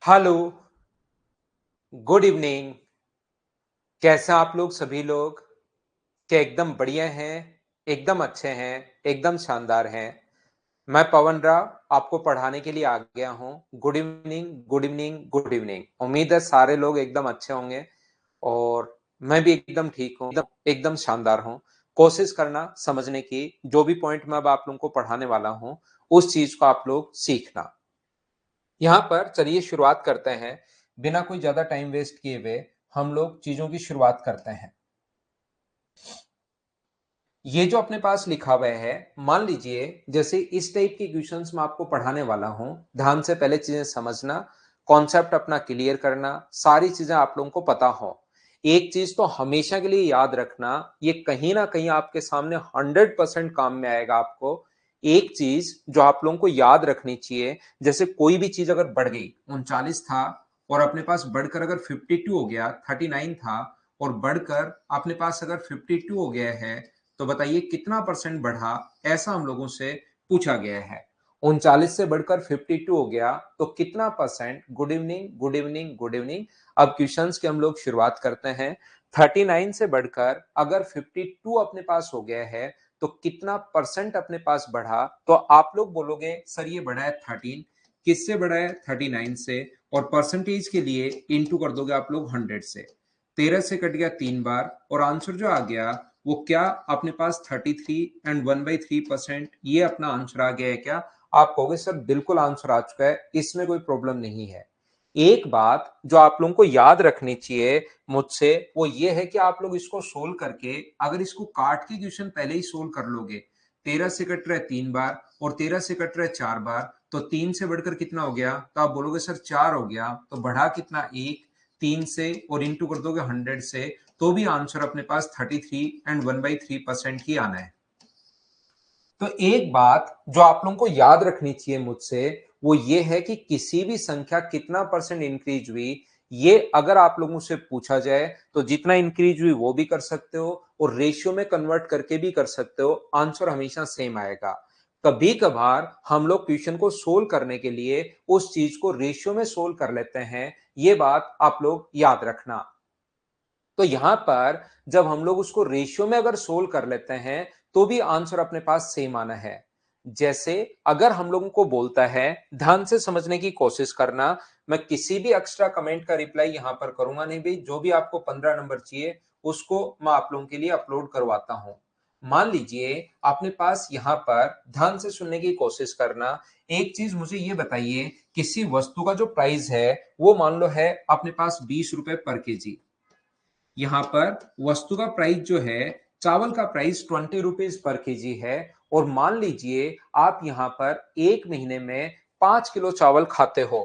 Hello, good evening. कैसे हैं आप लोग सभी लोग? क्या एकदम बढ़िया हैं, एकदम अच्छे हैं, एकदम शानदार हैं? मैं पवन राव आपको पढ़ाने के लिए आ गया हूँ। Good evening, good evening, good evening. उम्मीद है सारे लोग एकदम अच्छे होंगे और मैं भी एकदम ठीक हूँ, एकदम शानदार हूँ। कोशिश करना समझने की, जो भी पॉइंट मैं अब आप लोगों को पढ़ाने वाला हूँ, उस चीज को आप लोग सीखना। यहाँ पर चलिए शुरुआत करते हैं। बिना कोई ज्यादा टाइम वेस्ट किए हुए हम लोग चीजों की शुरुआत करते हैं। ये जो अपने पास लिखा हुआ है, मान लीजिए जैसे इस टाइप के क्वेश्चंस मैं आपको पढ़ाने वाला हूं। ध्यान से पहले चीजें समझना, कॉन्सेप्ट अपना क्लियर करना, सारी चीजें आप लोगों को पता हो। एक चीज तो हमेशा के लिए याद रखना, ये कहीं ना कहीं आपके सामने 100% काम में आएगा आपको। एक चीज जो आप लोगों को याद रखनी चाहिए, जैसे कोई भी चीज अगर बढ़ गई, 39 था और अपने पास बढ़कर अगर 52 हो गया, 39 था और बढ़कर अपने पास अगर 52 हो गया है, तो बताइए कितना परसेंट बढ़ा? ऐसा हम लोगों से पूछा गया है। 39 से बढ़कर 52 हो गया तो कितना percent? Good evening, good evening, good evening. अब क्वेश्चंस की हम लोग शुरुआत करते हैं। 39 से बढ़कर अगर 52 अपने पास हो गया है तो कितना परसेंट अपने पास बढ़ा? तो आप लोग बोलोगे सर ये बढ़ा है 13। किससे बढ़ा है? 39 से। और परसेंटेज के लिए इंटू कर दोगे आप लोग 100 से। 13 से कट गया 3 बार और आंसर जो आ गया वो क्या अपने पास 33 एंड 1/3%। ये अपना आंसर आ गया है क्या? आप कहोगे सर बिल्कुल आंसर आ चुका है, इसमें कोई प्रॉब्लम नहीं है। एक बात जो आप लोगों को याद रखनी चाहिए मुझसे, वो ये है कि आप लोग इसको सोल्व करके, अगर इसको काट के क्वेश्चन पहले ही सोल्व कर लोगे, 13 से कट रहा है 3 बार और 13 से कट रहा है 4 बार, तो 3 से बढ़कर कितना हो गया? तो आप बोलोगे सर 4 हो गया, तो बढ़ा कितना? 1। 3 से और इंटू कर दोगे 100 से, तो भी आंसर अपने पास 33 एंड 1/3% ही आना है। तो एक बात जो आप लोगों को याद रखनी चाहिए मुझसे, वो ये है कि किसी भी संख्या कितना परसेंट इंक्रीज हुई, ये अगर आप लोगों से पूछा जाए तो जितना इंक्रीज हुई वो भी कर सकते हो और रेशियो में कन्वर्ट करके भी कर सकते हो, आंसर हमेशा सेम आएगा। कभी कभार हम लोग क्वेश्चन को सोल्व करने के लिए उस चीज को रेशियो में सोल्व कर लेते हैं, ये बात आप लोग याद रखना। तो यहां पर जब हम लोग उसको रेशियो में अगर सोल्व कर लेते हैं तो भी आंसर अपने पास सेम आना है। जैसे अगर हम लोगों को बोलता है, ध्यान से समझने की कोशिश करना, मैं किसी भी एक्स्ट्रा कमेंट का रिप्लाई यहां पर करूंगा नहीं भाई, जो भी आपको 15 नंबर चाहिए उसको मैं आप लोगों के लिए अपलोड करवाता हूं। मान लीजिए अपने पास यहां पर, ध्यान से सुनने की कोशिश करना, एक चीज मुझे ये बताइए, किसी वस्तु का जो प्राइस है वो मान लो है अपने पास 20 रुपए पर केजी। यहाँ पर वस्तु का प्राइस जो है, चावल का प्राइस 20 रुपीज पर केजी है और मान लीजिए आप यहाँ पर एक महीने में 5 किलो चावल खाते हो।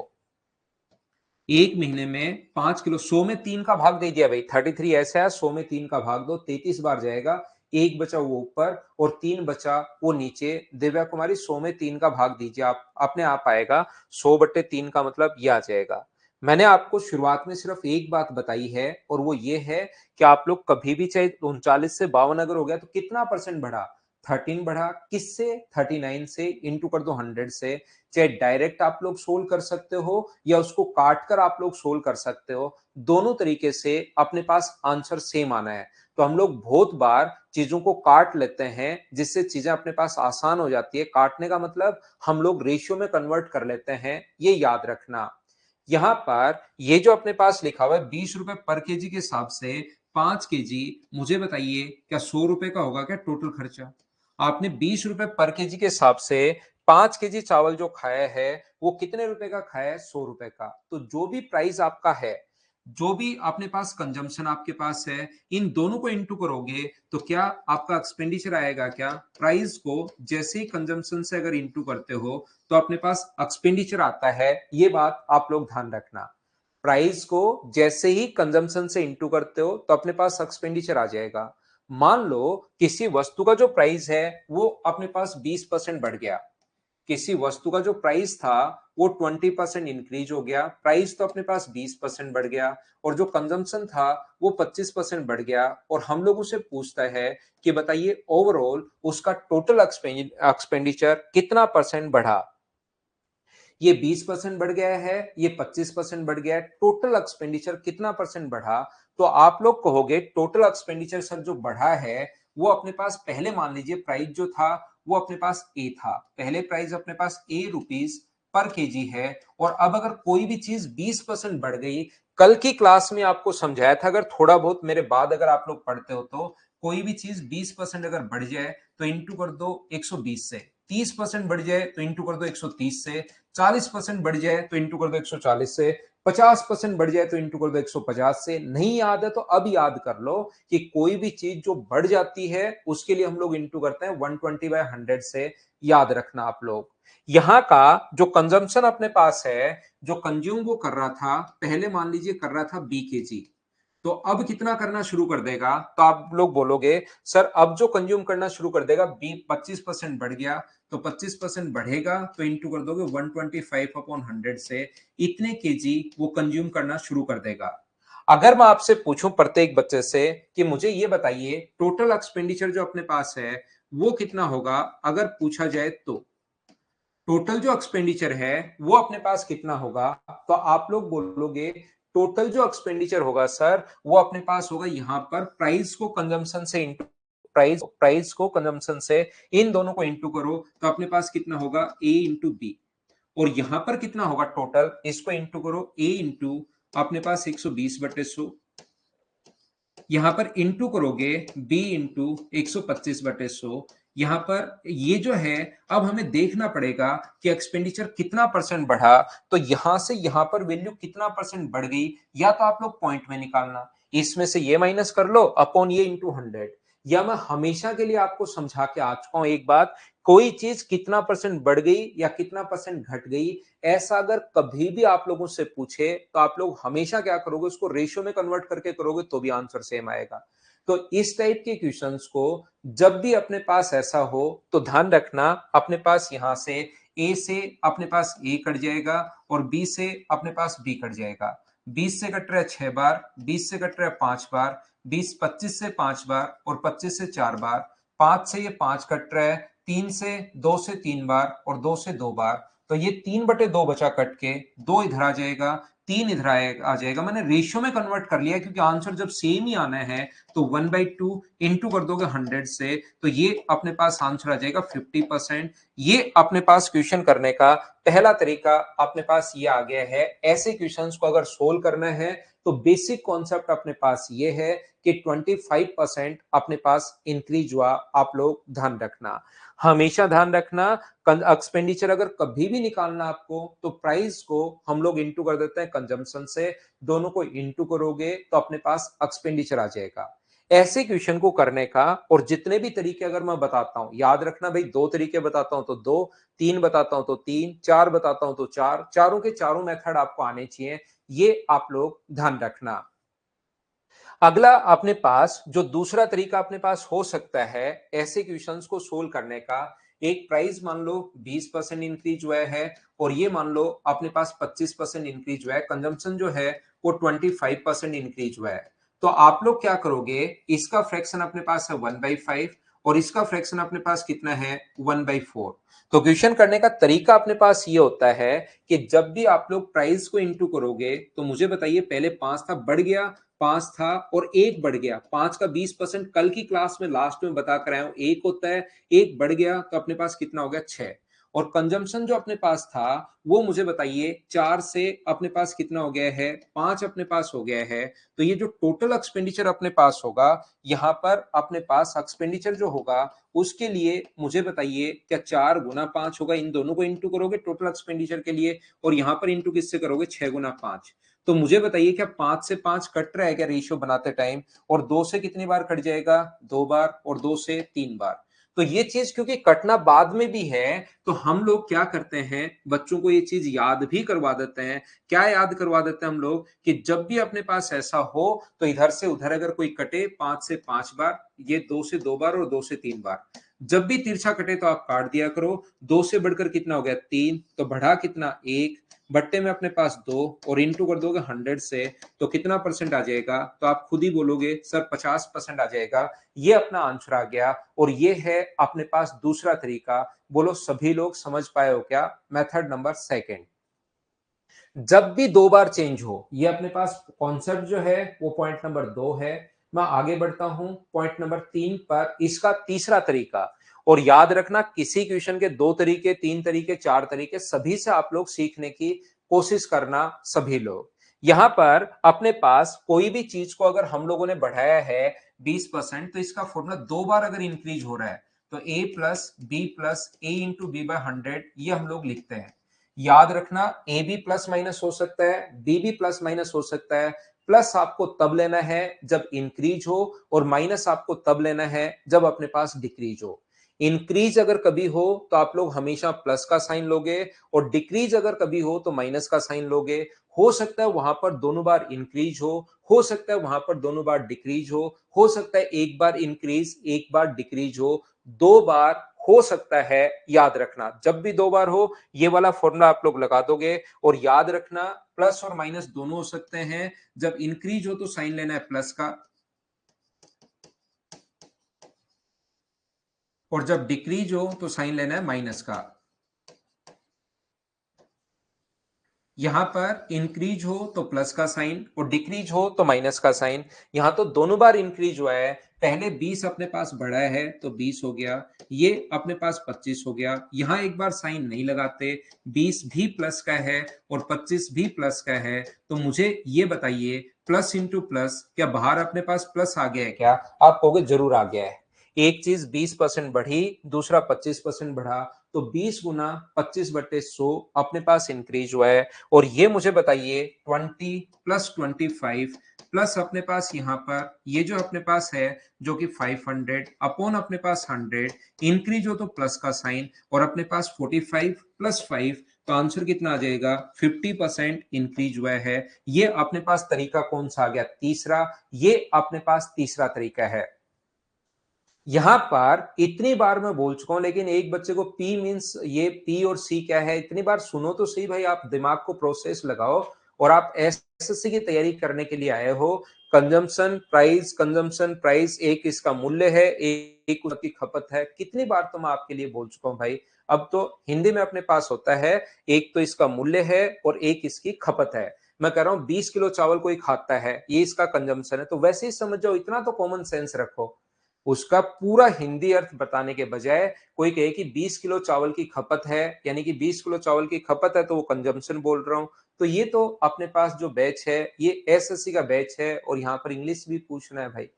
एक महीने में 5 किलो, 100 में 3 का भाग दे दिया भाई, 33 ऐसा है, 100 में 3 का भाग दो, 33 बार जाएगा। एक बचा वो ऊपर और 3 बचा वो नीचे। दिव्या कुमारी 100 में 3 का भाग दीजिए, आप अपने आप आएगा 100/3 का मतलब ये आ जाएगा। मैंने आपको शुरुआत में सिर्फ एक बात बताई है और वो ये है कि आप लोग कभी भी, चाहे 39 से 52 अगर हो गया तो कितना परसेंट बढ़ा? 13 बढ़ा। किससे? 39 से। इंटू कर दो 100 से। चाहे डायरेक्ट आप लोग सोल्व कर सकते हो या उसको काट कर आप लोग सोल्व कर सकते हो, दोनों तरीके से अपने पास आंसर सेम आना है। तो हम लोग बहुत बार चीजों को काट लेते हैं जिससे चीजें अपने पास आसान हो जाती है। काटने का मतलब हम लोग रेशियो में कन्वर्ट कर लेते हैं, ये याद रखना। यहाँ पर ये जो अपने पास लिखा हुआ है 20 रुपए पर केजी के हिसाब से 5 केजी, मुझे बताइए क्या 100 रुपए का होगा क्या टोटल खर्चा? आपने 20 रुपए पर केजी के हिसाब से 5 केजी चावल जो खाया है वो कितने रुपए का खाया है? 100 रुपए का। तो जो भी प्राइस आपका है, जो भी अपने पास कंजम्पशन आपके पास है, इन दोनों को इंटू करोगे तो क्या आपका एक्सपेंडिचर आएगा? क्या प्राइस को जैसे ही कंजम्पशन से अगर इंटू करते हो तो अपने पास एक्सपेंडिचर आता है, ये बात आप लोग ध्यान रखना। प्राइस को जैसे ही कंजम्पशन से इंटू करते हो तो अपने पास एक्सपेंडिचर आ जाएगा। मान लो किसी वस्तु का जो प्राइस है वो अपने पास 20% बढ़ गया, किसी वस्तु का जो प्राइस था वो 20% इंक्रीज हो गया, प्राइस तो अपने पास 20% बढ़ गया और जो कंजम्पशन था वो 25% बढ़ गया, और हम लोग उसे पूछता है कि बताइए ओवरऑल उसका टोटल एक्सपेंडिचर कितना परसेंट बढ़ा। ये 20% बढ़ गया है, ये 25% बढ़ गया है, टोटल एक्सपेंडिचर कितना परसेंट बढ़ा? तो आप लोग कहोगे टोटल एक्सपेंडिचर सर जो बढ़ा है वो अपने पास पहले मान लीजिए प्राइस जो था वो अपने पास ए था, पहले प्राइस अपने पास ए रुपीस पर केजी है, और अब अगर कोई भी चीज 20% बढ़ गई, कल की क्लास में आपको समझाया था, अगर थोड़ा बहुत मेरे बाद अगर आप लोग पढ़ते हो तो कोई भी चीज 20% अगर बढ़ जाए तो इंटू कर दो 120 से, 30% बढ़ जाए तो इंटू कर दो 130 से, 40% बढ़ जाए तो इंटू कर दो 140 से, 50% बढ़ जाए तो इंटू कर दो 150 से। नहीं याद है तो अब याद कर लो कि कोई भी चीज जो बढ़ जाती है उसके लिए हम लोग इंटू करते हैं 120/100 से। याद रखना आप लोग, यहां का जो कंजम्पशन अपने पास है, जो कंज्यूम वो कर रहा था, पहले मान लीजिए कर रहा था बी के जी, तो अब कितना करना शुरू कर देगा? तो आप लोग बोलोगे सर अब जो कंज्यूम करना शुरू कर देगा, बी 25% बढ़ गया, तो 25% बढ़ेगा तो इंटू कर दोगे 125/100 से, इतने केजी वो कंज्यूम करना शुरू कर देगा। अगर मैं आपसे पूछूं प्रत्येक बच्चे से कि मुझे ये बताइए टोटल एक्सपेंडिचर जो अपने पास है वो कितना होगा, अगर पूछा जाए तो टोटल जो एक्सपेंडिचर है वो अपने पास कितना होगा, तो आप लोग बोलोगे टोटल जो एक्सपेंडिचर होगा सर वो अपने पास होगा यहां पर प्राइस को कंजम्पशन से इंटू प्राइस को कंजम्पशन से, इन दोनों को इंटू करो तो अपने पास कितना होगा ए इंटू बी, और यहां पर कितना होगा टोटल, इसको इंटू करो ए इंटू अपने पास 120/100, यहां पर इंटू करोगे b इंटू 125/100, यहां पर ये जो है अब हमें देखना पड़ेगा कि एक्सपेंडिचर कितना परसेंट बढ़ा, तो यहां से यहां पर वैल्यू कितना परसेंट बढ़ गई, या तो आप लोग पॉइंट में निकालना, इसमें से ये माइनस कर लो अपॉन ये इंटू 100, या मैं हमेशा के लिए आपको समझा के आ चुका हूं एक बात, कोई चीज कितना परसेंट बढ़ गई या कितना परसेंट घट गई, ऐसा अगर कभी भी आप लोगों से पूछे तो आप लोग हमेशा क्या करोगे, उसको रेशियो में कन्वर्ट करके करोगे तो भी आंसर सेम आएगा। तो इस टाइप के क्वेश्चंस को जब भी अपने पास ऐसा हो तो ध्यान रखना, अपने पास यहां से ए से अपने पास ए कट जाएगा और बी से अपने पास बी कट जाएगा, 20 से कट रहा है 6 बार, 20 से कट रहा है 5 बार, 20 25 से 5 बार और 25 से 4 बार, 5 से ये 5 कट रहा है, 3 से 2 से 3 बार और 2 से 2 बार, तो ये 3/2 बचा कट के, 2 इधर आ जाएगा, 3 इधर आ जाएगा, मैंने रेशियो में कन्वर्ट कर लिया क्योंकि आंसर जब सेम ही आना है तो 1/2 इंटू कर दोगे 100 से, तो ये अपने पास आंसर आ जाएगा 50%। ये अपने पास क्वेश्चन करने का पहला तरीका अपने पास ये आ गया है। ऐसे क्वेश्चंस को अगर सोल्व करना है तो बेसिक कॉन्सेप्ट अपने पास ये है कि 25% अपने पास इंक्रीज हुआ, आप लोग ध्यान रखना, हमेशा ध्यान रखना। एक्सपेंडिचर अगर कभी भी निकालना आपको तो प्राइस को हम लोग इंटू कर देते हैं कंजम्पशन से, दोनों को इंटू करोगे तो अपने पास एक्सपेंडिचर आ जाएगा। ऐसे क्वेश्चन को करने का और जितने भी तरीके अगर मैं बताता हूं, याद रखना भाई, 2 तरीके बताता हूं तो 2, 3 बताता हूं तो 3, 4 बताता हूं तो 4, चारों के चारों मेथड आपको आने चाहिए, ये आप लोग ध्यान रखना। अगला अपने पास जो दूसरा तरीका अपने पास हो सकता है ऐसे क्वेश्चंस को सोल्व करने का, एक प्राइस मान लो 20% इंक्रीज हुआ है और ये मान लो अपने पास 25% इंक्रीज हुआ है, कंजम्पशन जो है वो 25% इंक्रीज हुआ है, तो आप लोग क्या करोगे, इसका फ्रैक्शन अपने पास है 1/5 और इसका फ्रैक्शन अपने पास कितना है 1/4। तो क्वेश्चन करने का तरीका अपने पास ये होता है कि जब भी आप लोग प्राइस को इंटू करोगे तो मुझे बताइए, पहले 5 था बढ़ गया, 5 था और 1 बढ़ गया, 5 का 20% कल की क्लास में लास्ट में बता कर आया हूं 1 होता है, 1 बढ़ गया तो अपने पास कितना हो गया 6, और कंजम्पशन जो अपने पास था वो मुझे बताइए 4 से अपने पास कितना हो गया है 5 अपने पास हो गया है, तो ये जो टोटल एक्सपेंडिचर अपने पास होगा, यहां पर अपने पास एक्सपेंडिचर जो होगा उसके लिए मुझे बताइए क्या 4 गुना 5 होगा, इन दोनों को इंटू करोगे टोटल एक्सपेंडिचर के लिए, और यहां पर इंटू किससे करोगे 6 गुना 5, तो मुझे बताइए क्या 5 से 5 कट रहा है क्या रेशियो बनाते टाइम, और 2 से कितनी बार कट जाएगा 2 बार और 2 से 3 बार, तो ये चीज क्योंकि कटना बाद में भी है तो हम लोग क्या करते हैं, बच्चों को ये चीज याद भी करवा देते हैं। क्या याद करवा देते हैं हम लोग कि जब भी अपने पास ऐसा हो तो इधर से उधर अगर कोई कटे 5 से 5 बार, ये 2 से 2 बार और 2 से 3 बार, जब भी तिरछा कटे तो आप काट दिया करो। 2 से बढ़कर कितना हो गया 3, तो बढ़ा कितना 1, बट्टे में अपने पास 2 और इंटू कर दोगे 100 से तो कितना परसेंट आ जाएगा, तो आप खुद ही बोलोगे सर 50% आ जाएगा। ये अपना आंसर आ गया और ये है अपने पास दूसरा तरीका। बोलो सभी लोग समझ पाए हो क्या? Method number second. जब भी 2 बार चेंज हो, ये अपने पास कॉन्सेप्ट जो है वो पॉइंट नंबर 2 है। मैं आगे बढ़ता हूं पॉइंट नंबर 3 पर, इसका तीसरा तरीका। और याद रखना किसी क्वेश्चन के 2 तरीके, 3 तरीके, 4 तरीके, सभी से आप लोग सीखने की कोशिश करना सभी लोग। यहां पर अपने पास कोई भी चीज को अगर हम लोगों ने बढ़ाया है 20%, तो इसका फॉर्मूला 2 बार अगर इंक्रीज हो रहा है तो a plus a into b by 100, ये हम लोग लिखते हैं। याद रखना ए भी प्लस माइनस हो सकता है, बी भी प्लस माइनस हो सकता है। प्लस आपको तब लेना है जब इंक्रीज हो और माइनस आपको तब लेना है जब अपने पास डिक्रीज हो। इंक्रीज अगर कभी हो तो आप लोग हमेशा प्लस का साइन लोगे और डिक्रीज अगर कभी हो तो माइनस का साइन लोगे। हो सकता है वहां पर दोनों बार इंक्रीज हो सकता है वहां पर दोनों बार डिक्रीज हो सकता है एक बार इंक्रीज एक बार डिक्रीज हो, 2 बार हो सकता है। याद रखना जब भी 2 बार हो ये वाला फॉर्मूला आप लोग लगा दोगे। और याद रखना प्लस और माइनस दोनों हो सकते हैं। जब इंक्रीज हो तो साइन लेना है प्लस का और जब डिक्रीज हो तो साइन लेना है माइनस का। यहां पर इंक्रीज हो तो प्लस का साइन और डिक्रीज हो तो माइनस का साइन। यहां तो दोनों बार इंक्रीज हुआ है। पहले 20 अपने पास बढ़ा है तो 20 हो गया, ये अपने पास 25 हो गया। यहां एक बार साइन नहीं लगाते, 20 भी प्लस का है और 25 भी प्लस का है। तो मुझे ये बताइए प्लस इंटू प्लस क्या बाहर अपने पास प्लस आ गया है क्या? आप कहोगे जरूर आ गया है। एक चीज 20% बढ़ी, दूसरा 25% बढ़ा, तो 20 गुना 25/100 अपने पास इंक्रीज हुआ है। और ये मुझे बताइए 20 प्लस 25 प्लस अपने पास यहां पर ये जो अपने पास है जो कि 500 अपॉन अपने पास 100, इंक्रीज हो तो प्लस का साइन और अपने पास 45 प्लस 5, तो आंसर कितना आ जाएगा 50% इंक्रीज हुआ है। ये अपने पास तरीका कौन सा आ गया? तीसरा। ये अपने पास तीसरा तरीका है। यहां पर इतनी बार मैं बोल चुका हूं लेकिन एक बच्चे को पी मींस ये पी और सी क्या है इतनी बार सुनो तो सही भाई, आप दिमाग को प्रोसेस लगाओ। और आप एसएससी की तैयारी करने के लिए आए हो। कंजम्पशन प्राइस एक इसका मूल्य है, एक उसकी खपत है। कितनी बार तो मैं आपके लिए बोल चुका हूं भाई। अब तो हिंदी में अपने पास होता है एक तो इसका मूल्य है और एक इसकी खपत है। मैं कह रहा हूं 20 किलो चावल कोई खाता है, ये इसका कंजम्पशन है, तो वैसे ही समझ जाओ। इतना तो कॉमन सेंस रखो। उसका पूरा हिंदी अर्थ बताने के बजाय कोई कहे कि 20 किलो चावल की खपत है, यानी कि 20 किलो चावल की खपत है तो वो कंजम्पशन बोल रहा हूं। तो ये तो अपने पास जो बैच है ये एसएससी का बैच है और यहाँ पर इंग्लिश भी पूछना है भाई।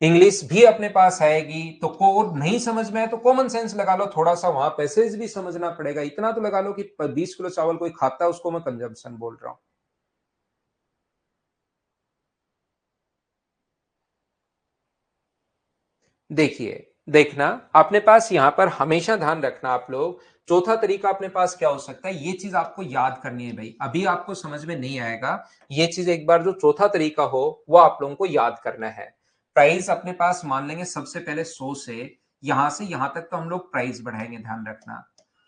इंग्लिश भी अपने पास आएगी तो कोड नहीं समझ में है तो कॉमन सेंस लगा लो थोड़ा सा, वहां पैसेज भी समझना पड़ेगा। इतना तो लगा लो कि 20 किलो चावल कोई खाता है उसको मैं कंजम्पशन बोल रहा हूं। देखिए, देखना अपने पास यहां पर हमेशा ध्यान रखना आप लोग। चौथा तरीका अपने पास क्या हो सकता है, ये चीज आपको याद करनी है भाई। अभी आपको समझ में नहीं आएगा, ये चीज एक बार जो चौथा तरीका हो वो आप लोगों को याद करना है। प्राइस अपने पास मान लेंगे सबसे पहले 100 से यहां तक तो हम लोग प्राइस बढ़ाएंगे, ध्यान रखना।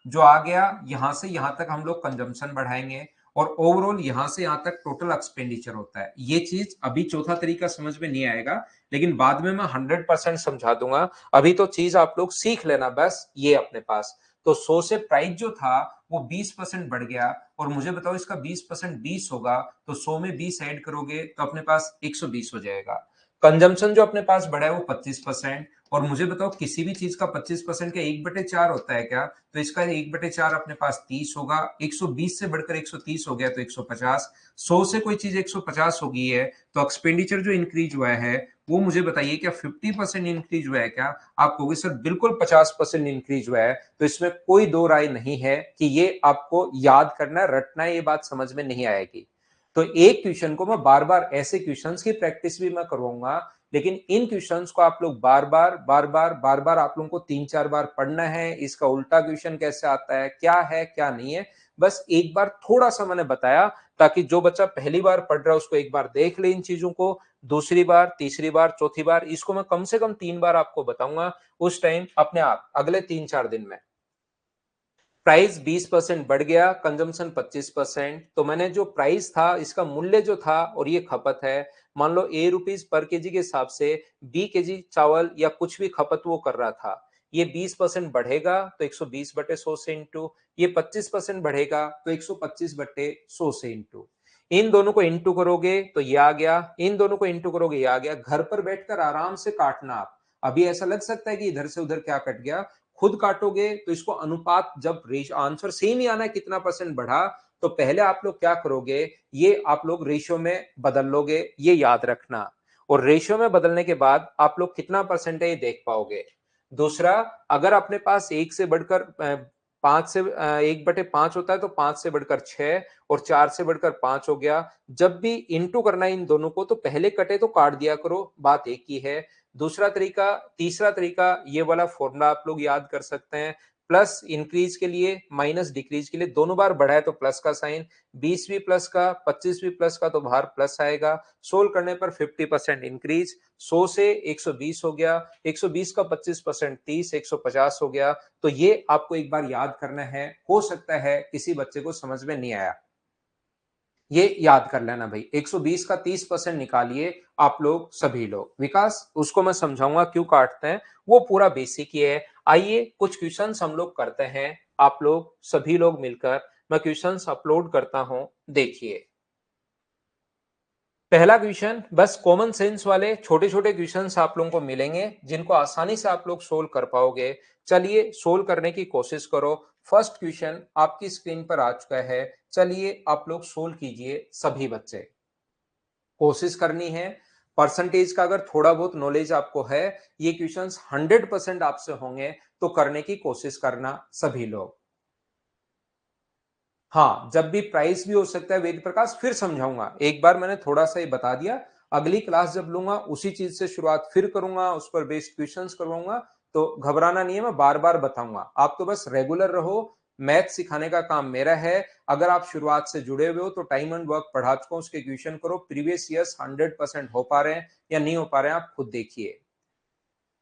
जो आ गया यहां से यहां तक हम लोग कंजम्पशन बढ़ाएंगे और ओवरऑल यहां से यहां तक टोटल एक्सपेंडिचर होता है। ये चीज अभी चौथा तरीका समझ में नहीं आएगा लेकिन बाद में मैं 100% समझा दूंगा। अभी तो चीज आप लोग सीख लेना बस। ये अपने पास तो 100 से प्राइस जो था वो 20% बढ़ गया। और मुझे बताओ इसका 20% 20 होगा तो 100 में 20 ऐड करोगे तो अपने पास 120 हो जाएगा। कंजम्पशन जो अपने पास बढ़ा है वो 25%। और मुझे बताओ किसी भी चीज का 25% का 1/4 होता है क्या? तो इसका 1/4 अपने पास 30 होगा। 120 से बढ़कर 130 हो गया तो 150। 100 से कोई चीज 150 हो गई है तो एक्सपेंडिचर जो इंक्रीज हुआ है वो मुझे बताइए क्या 50% इंक्रीज हुआ है क्या? आप कहोगे सर बिल्कुल 50% इंक्रीज हुआ है। तो इसमें कोई दो राय नहीं है कि ये आपको याद करना है, रटना है, ये बात समझ में नहीं आएगी। तो एक क्वेश्चन को मैं बार बार ऐसे क्वेश्चंस की प्रैक्टिस भी मैं करवाऊंगा लेकिन इन क्वेश्चंस को आप लोग बार बार आप लोगों को 3-4 बार पढ़ना है। इसका उल्टा क्वेश्चन कैसे आता है, क्या नहीं है, बस एक बार थोड़ा सा मैंने बताया ताकि जो बच्चा पहली बार पढ़ रहा है उसको एक बार देख ले इन चीजों को, दूसरी बार, तीसरी बार, चौथी बार इसको मैं कम से कम 3 बार आपको बताऊंगा उस टाइम अपने आप अगले 3-4 दिन में। प्राइस 20% बढ़ गया, कंजम्पशन 25%। तो मैंने जो प्राइस था इसका मूल्य जो था और ये खपत है, मान लो ए रुपीज पर केजी के हिसाब से बी केजी चावल या कुछ भी खपत वो कर रहा था, ये 20% बढ़ेगा तो 120/100 से इंटू, ये 25% बढ़ेगा तो 125/100 से इंटू। इन दोनों को इंटू करोगे तो ये आ गया, इन दोनों को इंटू करोगे ये आ गया। घर पर बैठकर आराम से काटना आप। अभी ऐसा लग सकता है कि इधर से उधर क्या कट गया, खुद काटोगे तो इसको अनुपात जब आंसर सेम ही आना है कितना परसेंट बढ़ा, तो पहले आप लोग क्या करोगे, ये आप लोग रेशियो में बदल लोगे, ये याद रखना। और रेशियो में बदलने के बाद आप लोग कितना परसेंट है ये देख पाओगे। दूसरा, अगर अपने पास एक से बढ़कर 1/5 होता है तो 5 से बढ़कर 6 और 4 से बढ़कर 5 हो गया। जब भी इंटू करना है इन दोनों को तो पहले कटे तो काट दिया करो, बात एक ही है। दूसरा तरीका, तीसरा तरीका, ये वाला फॉर्मूला आप लोग याद कर सकते हैं। प्लस इंक्रीज के लिए, माइनस डिक्रीज के लिए, दोनों बार बढ़ा है तो प्लस का साइन, 20 भी प्लस का, 25 भी प्लस का तो बाहर प्लस आएगा। सोल्व करने पर 50% इंक्रीज, 100 से 120 हो गया, 120 का 25% 30, 150 हो गया। तो ये आपको एक बार याद करना है, हो सकता है किसी बच्चे को समझ में नहीं आया, ये याद कर लेना भाई। 120 का 30% निकालिए आप लोग सभी लोग। विकास, उसको मैं समझाऊंगा क्यों काटते हैं, वो पूरा बेसिक ही है। आइए कुछ क्वेश्चंस हम लोग करते हैं, आप लोग सभी लोग मिलकर। मैं क्वेश्चंस अपलोड करता हूं, देखिए। पहला क्वेश्चन, बस कॉमन सेंस वाले छोटे छोटे क्वेश्चंस आप लोगों को मिलेंगे जिनको आसानी से आप लोग सोल्व कर पाओगे। चलिए सोल्व करने की कोशिश करो। फर्स्ट क्वेश्चन आपकी स्क्रीन पर आ चुका है, चलिए आप लोग सोल्व कीजिए सभी बच्चे। कोशिश करनी है, परसेंटेज का अगर थोड़ा बहुत नॉलेज आपको है, ये क्वेश्चंस 100% आपसे होंगे, तो करने की कोशिश करना सभी लोग। हाँ, जब भी प्राइस भी हो सकता है वेद प्रकाश, फिर समझाऊंगा। एक बार मैंने थोड़ा सा ही बता दिया, अगली क्लास जब लूंगा उसी चीज से शुरुआत फिर करूंगा, उस पर बेस्ड क्वेश्चंस करवाऊंगा। तो घबराना नहीं है, मैं बार बार बताऊंगा। आप तो बस रेगुलर रहो, मैथ सिखाने का काम मेरा है। अगर आप शुरुआत से जुड़े हुए हो तो टाइम एंड वर्क पढ़ा चुका हूं, उसके क्वेश्चन करो। प्रीवियस ईयर्स 100% हो पा रहे हैं या नहीं हो पा रहे हैं, आप खुद देखिए।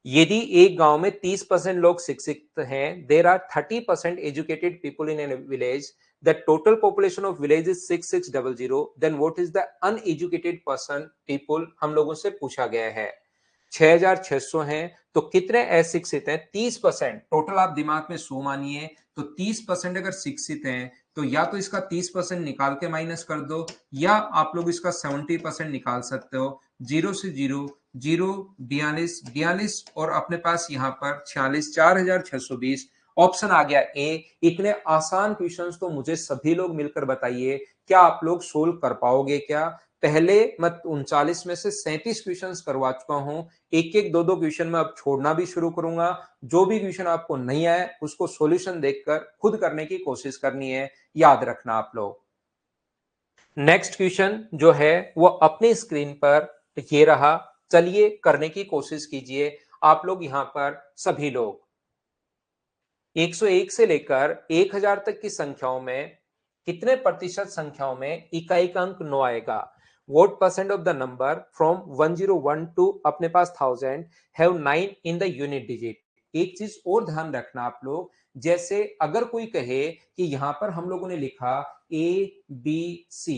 यदि एक गांव में 30% लोग शिक्षित हैं, there are 30% educated people in a village, the total population of village is 6600, then what is the uneducated person people, हम लोगों से पूछा गया है। 6600 हैं तो कितने अशिक्षित हैं, 30%। टोटल आप दिमाग में 100 मानिए, तो 30% अगर शिक्षित हैं तो या तो इसका 30% निकाल के माइनस कर दो, या आप लोग इसका 70% निकाल सकते हो। जीरो से जीरो, जीरो, 42, 42 और अपने पास यहाँ पर 46, 4620। ऑप्शन आ गया ए। इतने आसान क्वेश्चंस तो मुझे सभी लोग मिलकर बताइए, क्या आप लोग सोल्व कर पाओगे क्या? पहले मैं 39 में से 37 क्वेश्चंस करवा चुका हूं। एक एक दो दो क्वेश्चन में अब छोड़ना भी शुरू करूंगा। जो भी क्वेश्चन आपको नहीं आए उसको सॉल्यूशन देखकर खुद करने की कोशिश करनी है, याद रखना आप लोग। नेक्स्ट क्वेश्चन जो है वो अपनी स्क्रीन पर ये रहा, चलिए करने की कोशिश कीजिए आप लोग यहां पर सभी लोग। 101 से लेकर 1000 तक की संख्याओं में कितने प्रतिशत संख्याओं में इकाई का अंक 9 आएगा? What percent of the number from 1001 to अपने पास 1000 have 9 in the unit digit? एक चीज और ध्यान रखना आप लोग, जैसे अगर कोई कहे कि यहां पर हम लोगों ने लिखा A B C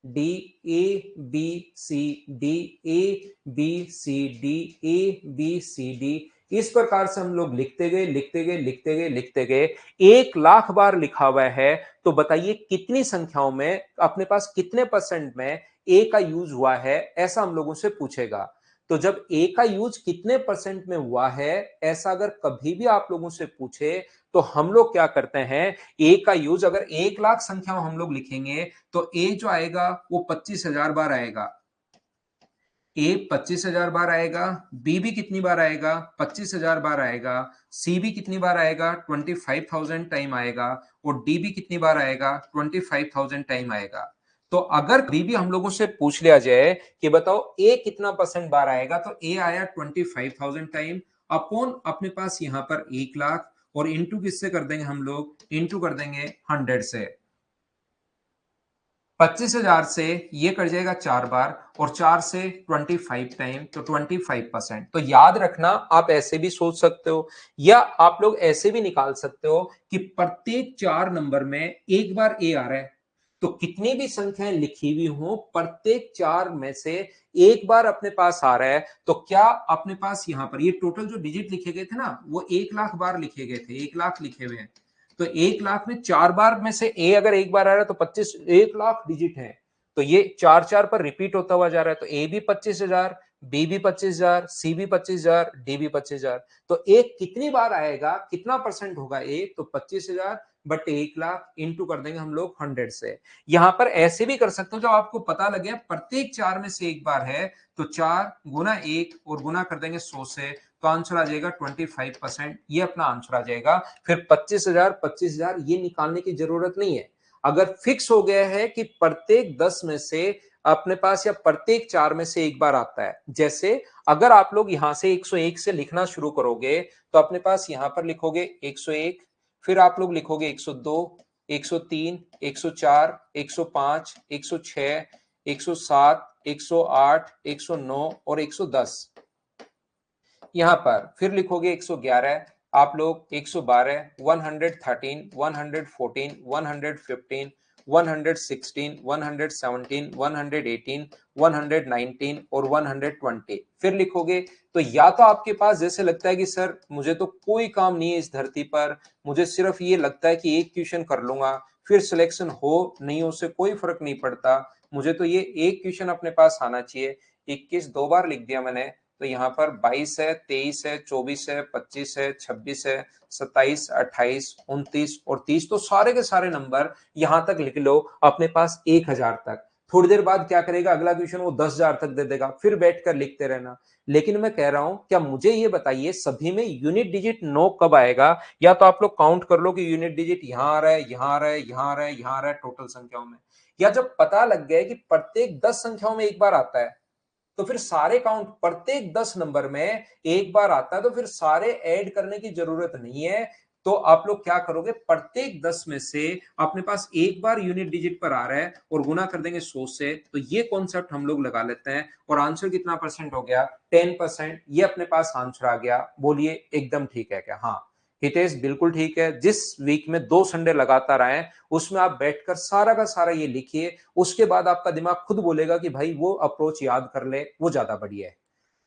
D, A B C D, A B C D, A B C D, इस प्रकार से हम लोग लिखते गए लिखते गए लिखते गए लिखते गए, 1 लाख बार लिखा हुआ है। तो बताइए कितनी संख्याओं में, अपने पास कितने परसेंट में ए का यूज हुआ है, ऐसा हम लोगों से पूछेगा। तो जब ए का यूज कितने परसेंट में हुआ है, ऐसा अगर कभी भी आप लोगों से पूछे, तो हम लोग क्या करते हैं, ए का यूज अगर 1 लाख संख्या हम लोग लिखेंगे तो ए जो आएगा वो 25,000 बार आएगा। ए 25,000 बार आएगा, बी भी कितनी बार आएगा, 25,000 बार आएगा, सी भी कितनी बार आएगा, 25,000 टाइम आएगा, और डी भी कितनी बार आएगा, 25,000 टाइम आएगा। तो अगर भी हम लोगों से पूछ लिया जाए कि बताओ ए कितना परसेंट बार आएगा, तो ए आया 25,000 टाइम अपॉन अपने पास यहां पर 1 लाख, और इंटू किससे कर देंगे हम लोग, इंटू कर देंगे 100 से। 25,000 से ये कट जाएगा 4 बार और 4 से 25 टाइम तो 25%। तो याद रखना, आप ऐसे भी सोच सकते हो या आप लोग ऐसे भी निकाल सकते हो कि प्रत्येक 4 नंबर में एक बार ए आ रहा है, तो कितनी भी संख्याएं लिखी हुई हो प्रत्येक 4 में से एक बार अपने पास आ रहा है, तो क्या अपने पास यहां पर ये टोटल जो डिजिट लिखे गए थे ना वो 1 लाख बार लिखे गए थे, 1 लाख लिखे हुए हैं। तो 1 लाख में 4 बार में से ए अगर एक बार आ रहा है तो 25, 1 लाख डिजिट है, तो ये 4 4 पर रिपीट होता हुआ जा रहा है। तो ए भी 25,000, बी भी 25,000, सी भी 25,000, डी भी 25,000। तो एक कितनी बार आएगा, कितना परसेंट होगा ए, तो 25,000 बट 1 लाख इंटू कर देंगे हम लोग 100 से। यहां पर ऐसे भी कर सकते हो, जब आपको पता लगे प्रत्येक 4 में से एक बार है तो 4 गुना 1 और गुना कर देंगे 100 से, तो आंसर आ जाएगा 25%। ये अपना आंसर आ जाएगा। फिर 25,000 25,000 ये निकालने की जरूरत नहीं है। अगर फिक्स हो गया है कि प्रत्येक 10 में से अपने पास या प्रत्येक 4 में से एक बार आता है, जैसे अगर आप लोग यहां से 101 से लिखना शुरू करोगे तो अपने पास यहां पर लिखोगे 101, फिर आप लोग लिखोगे 102, 103, 104, 105, 106, 107, 108, 109 और 110। यहां पर फिर लिखोगे 111, आप लोग 112, 113, 114, 115, 116, 117, 118, 119 और 120 फिर लिखोगे। तो या तो आपके पास जैसे लगता है कि सर मुझे तो कोई काम नहीं है इस धरती पर, मुझे सिर्फ ये लगता है कि एक क्वेश्चन कर लूंगा, फिर सिलेक्शन हो नहीं हो उससे कोई फर्क नहीं पड़ता, मुझे तो ये एक क्वेश्चन अपने पास आना चाहिए। 21 दो बार लिख दिया मैंने, तो यहाँ पर 22 है, 23 है, 24 है, 25 है, 26 है, 27, 28, 29 और 30। तो सारे के सारे नंबर यहां तक लिख लो अपने पास 1,000 तक। थोड़ी देर बाद क्या करेगा, अगला क्वेश्चन वो 10,000 तक दे देगा, फिर बैठकर लिखते रहना। लेकिन मैं कह रहा हूं, क्या मुझे ये बताइए सभी में यूनिट डिजिट 9 कब आएगा? या तो आप लोग काउंट कर लो कि यूनिट डिजिट यहां आ रहा है, यहां आ रहा है, यहां आ रहा है, यहां आ रहा है टोटल संख्याओं में, या जब पता लग गया कि प्रत्येक 10 संख्याओं में एक बार आता है, तो फिर सारे काउंट प्रत्येक 10 नंबर में एक बार आता है, तो फिर सारे ऐड करने की जरूरत नहीं है। तो आप लोग क्या करोगे, प्रत्येक 10 में से अपने पास एक बार यूनिट डिजिट पर आ रहा है और गुना कर देंगे 100 से। तो ये कॉन्सेप्ट हम लोग लगा लेते हैं और आंसर कितना परसेंट हो गया, 10%। ये अपने पास आंसर आ गया। बोलिए एकदम ठीक है क्या? हाँ हितेश बिल्कुल ठीक है। जिस वीक में 2 संडे लगातार आए उसमें आप बैठकर सारा का सारा ये लिखिए, उसके बाद आपका दिमाग खुद बोलेगा कि भाई वो अप्रोच याद कर ले, वो ज्यादा बढ़िया है।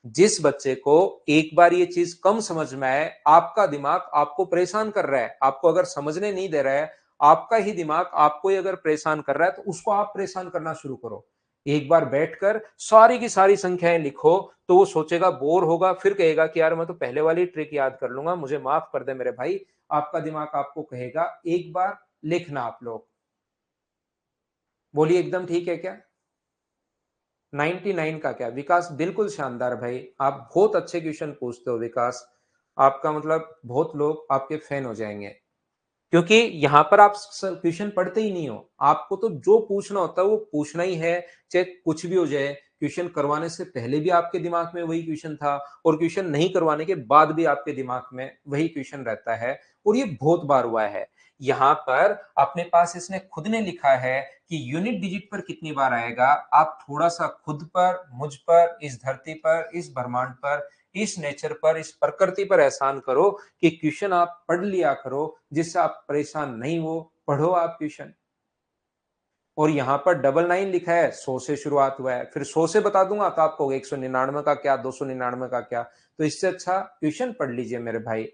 जिस बच्चे को एक बार ये चीज कम समझ में आए, आपका दिमाग आपको परेशान कर रहा है, आपको अगर समझने नहीं दे रहा है, आपका ही दिमाग आपको ही अगर परेशान कर रहा है, तो उसको आप परेशान करना शुरू करो। एक बार बैठकर सारी की सारी संख्याएं लिखो, तो वो सोचेगा, बोर होगा, फिर कहेगा कि यार मैं तो पहले वाली ट्रिक याद कर लूंगा, मुझे माफ कर दे मेरे भाई। आपका दिमाग आपको कहेगा एक बार लिखना। आप लोग बोलिए एकदम ठीक है क्या? 99 का क्या विकास? बिल्कुल शानदार भाई, आप बहुत अच्छे क्वेश्चन पूछते हो विकास। आपका मतलब बहुत लोग आपके फैन हो जाएंगे, क्योंकि यहां पर आप क्वेश्चन पढ़ते ही नहीं हो। आपको तो जो पूछना होता है वो पूछना ही है, चाहे कुछ भी हो जाए। क्वेश्चन करवाने से पहले भी आपके दिमाग में वही क्वेश्चन था और क्वेश्चन नहीं करवाने के बाद भी आपके दिमाग में वही क्वेश्चन रहता है, और ये बहुत बार हुआ है। यहाँ पर अपने पास इसने खुद ने लिखा है कि यूनिट डिजिट पर कितनी बार आएगा। आप थोड़ा सा खुद पर, मुझ पर, इस धरती पर, इस ब्रह्मांड पर, इस नेचर पर, इस प्रकृति पर एहसान करो कि क्वेश्चन आप पढ़ लिया करो, जिससे आप परेशान नहीं हो। पढ़ो आप क्वेश्चन। और यहाँ पर 99 लिखा है, 100 से शुरुआत हुआ है, फिर 100 से बता दूंगा तो आपको 199 का क्या, 299 का क्या। तो इससे अच्छा क्वेश्चन पढ़ लीजिए मेरे भाई।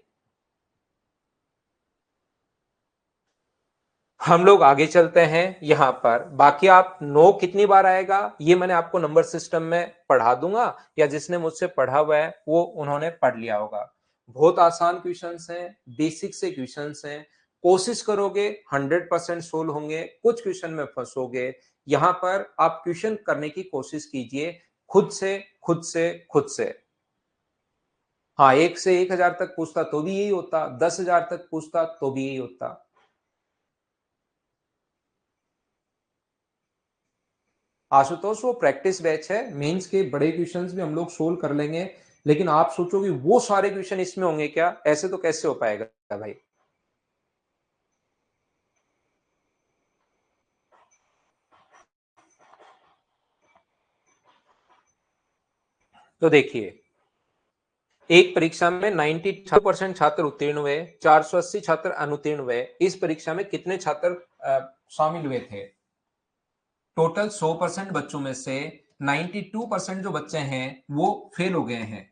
हम लोग आगे चलते हैं। यहां पर बाकी आप नो कितनी बार आएगा ये मैंने आपको नंबर सिस्टम में पढ़ा दूंगा, या जिसने मुझसे पढ़ा हुआ है वो उन्होंने पढ़ लिया होगा। बहुत आसान क्वेश्चंस हैं, बेसिक से क्वेश्चंस हैं। कोशिश करोगे 100% सोल्व होंगे, कुछ क्वेश्चन में फंसोगे। यहां पर आप क्वेश्चन करने की कोशिश कीजिए खुद से, खुद से, खुद से। हाँ, 1 से 1,000 तक पूछता तो भी यही होता, 10,000 तक पूछता तो भी यही होता। आशुतोष वो प्रैक्टिस बैच है, मेंस के बड़े क्वेश्चंस भी हम लोग सोल्व कर लेंगे। लेकिन आप सोचो कि वो सारे क्वेश्चन इसमें होंगे क्या? ऐसे तो कैसे हो पाएगा भाई। तो देखिए, एक परीक्षा में 96% छात्र उत्तीर्ण हुए, 480 छात्र अनुत्तीर्ण हुए। इस परीक्षा में कितने छात्र शामिल हुए थे? टोटल 100% बच्चों में से 92% जो बच्चे हैं वो फेल हो गए हैं।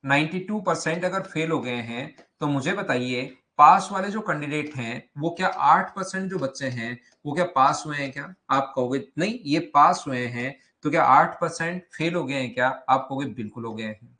92% अगर फेल हो गए हैं तो मुझे बताइए, पास वाले जो कैंडिडेट हैं वो क्या 8% जो बच्चे हैं वो क्या पास हुए हैं क्या? आप कहोगे नहीं ये पास हुए हैं। तो क्या 8% फेल हो गए हैं क्या? आप कहोगे बिल्कुल हो गए हैं।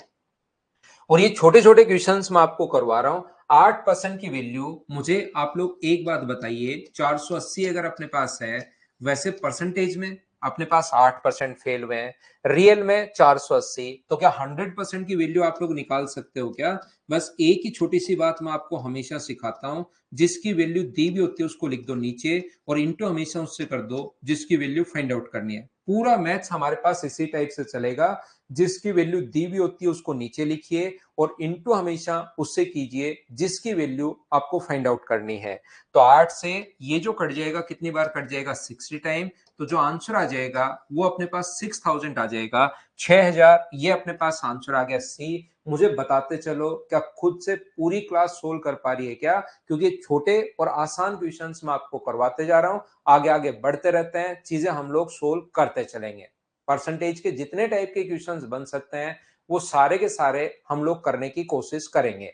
और ये छोटे छोटे क्वेश्चंस मैं आपको करवा रहा हूं। 8% की वैल्यू, मुझे आप लोग एक बात बताइए, 480 अगर अपने पास है, वैसे परसेंटेज में अपने पास 8% फेल हुए हैं, रियल में 480, तो क्या 100% की वैल्यू आप लोग निकाल सकते हो क्या? बस एक ही छोटी सी बात मैं आपको हमेशा सिखाता हूं, जिसकी वैल्यू दी भी होती है उसको लिख दो नीचे और इंटू हमेशा उससे कर दो जिसकी वैल्यू फाइंड आउट करनी है। पूरा मैथ्स हमारे पास इसी टाइप से चलेगा, जिसकी वैल्यू दी भी होती है उसको नीचे लिखिए और इनटू हमेशा उससे कीजिए जिसकी वैल्यू आपको फाइंड आउट करनी है। तो 8 से ये जो कट जाएगा कितनी बार कट जाएगा? 60 टाइम। तो जो आंसर आ जाएगा वो अपने पास 6000 आ जाएगा, 6000। ये अपने पास आंसर आ गया सी। मुझे बताते चलो, क्या खुद से पूरी क्लास सोल्व कर पा रही है क्या? क्योंकि छोटे और आसान क्वेश्चंस मैं आपको करवाते जा रहा हूं, आगे आगे बढ़ते रहते हैं, चीजें हम लोग सोल्व करते चलेंगे। परसेंटेज के जितने टाइप के क्वेश्चंस बन सकते हैं वो सारे के सारे हम लोग करने की कोशिश करेंगे।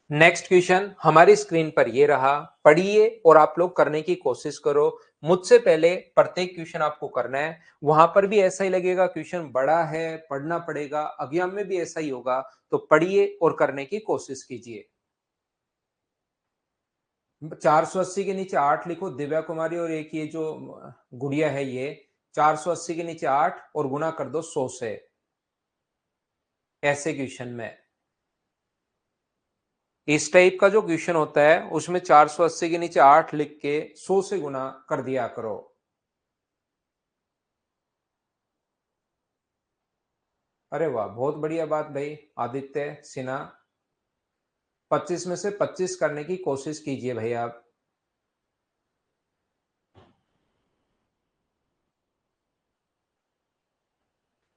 नेक्स्ट क्वेश्चन हमारी स्क्रीन पर ये रहा, पढ़िए और आप लोग करने की कोशिश करो। मुझसे पहले प्रत्येक क्वेश्चन आपको करना है। वहां पर भी ऐसा ही लगेगा, क्वेश्चन बड़ा है, पढ़ना पड़ेगा। एग्जाम में भी ऐसा ही होगा, तो पढ़िए और करने की कोशिश कीजिए। 480 के नीचे 8 लिखो, दिव्या कुमारी, और एक ये जो गुड़िया है ये 480 के नीचे 8 और गुना कर दो 100 से। ऐसे क्वेश्चन में, इस टाइप का जो क्वेश्चन होता है उसमें 480 के नीचे 8 लिख के 100 से गुना कर दिया करो। अरे वाह, बहुत बढ़िया बात भाई आदित्य सिन्हा। 25 में से 25 करने की कोशिश कीजिए भाई आप।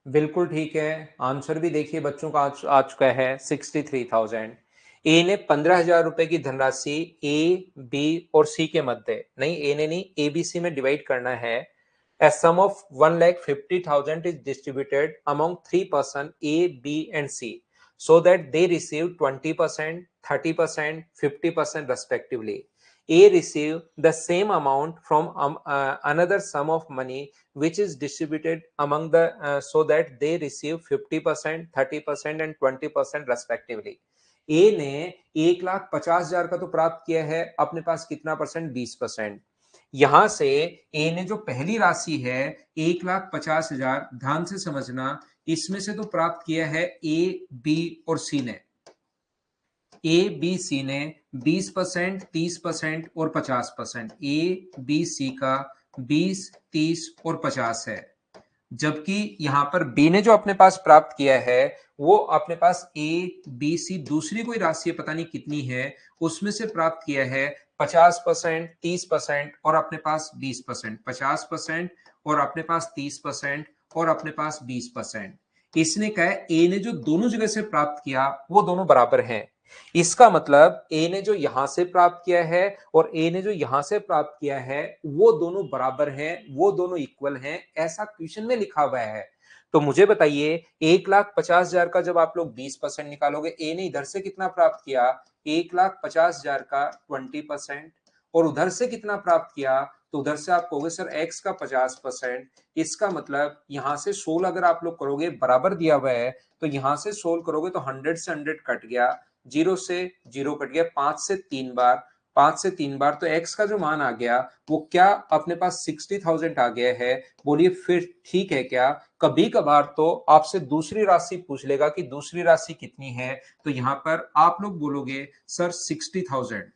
बिल्कुल ठीक है। आंसर भी देखिए बच्चों का आ चुका है 63,000। ए ने 15,000 रुपए की धनराशि ए, बी और सी के मध्य, नहीं ए ने नहीं, ए बी सी में डिवाइड करना है। A sum of 1,50,000 is distributed among three person A, B and C so that they receive 20%, 30%, 50% respectively. A receive the same amount from another sum of money which is distributed among the so that they receive 50%, 30% and 20% respectively. ए ने 1,50,000 का तो प्राप्त किया है, अपने पास कितना percent? 20%। यहां से ए ने जो पहली राशि है 1,50,000, ध्यान से समझना, इसमें से तो प्राप्त किया है ए, बी और सी ने। ए बी सी ने 20%, 30% और 50%। ए बी सी का 20, 30 और 50 है। जबकि यहां पर बी ने जो अपने पास प्राप्त किया है वो अपने पास ए, बी, सी दूसरी कोई राशि पता नहीं कितनी है, उसमें से प्राप्त किया है 50%, 30% और अपने पास 20%। 50% और अपने पास 30% और अपने पास 20%। इसने कहा है ए ने जो दोनों जगह से प्राप्त किया वो दोनों बराबर हैं। इसका मतलब ए ने जो यहां से प्राप्त किया है और ए ने जो यहां से प्राप्त किया है वो दोनों बराबर हैं, वो दोनों इक्वल हैं, ऐसा क्वेश्चन में लिखा हुआ है। तो मुझे बताइए, 1,50,000 का जब आप लोग 20% निकालोगे, ए ने इधर से कितना प्राप्त किया? 1,50,000 का 20%। और उधर से कितना प्राप्त किया? तो उधर से आप कहोगे सर एक्स का 50%। इसका मतलब यहां से 16 अगर आप लोग करोगे, बराबर दिया हुआ है, तो यहां से 16 करोगे तो 100 से 100 कट गया, 0 से 0 कट गया, 5 से 3 बार, 5 से 3 बार, तो एक्स का जो मान आ गया वो क्या अपने पास 60,000 आ गया है। बोलिए फिर ठीक है क्या? कभी कभार तो आपसे दूसरी राशि पूछ लेगा कि दूसरी राशि कितनी है, तो यहां पर आप लोग बोलोगे सर 60,000।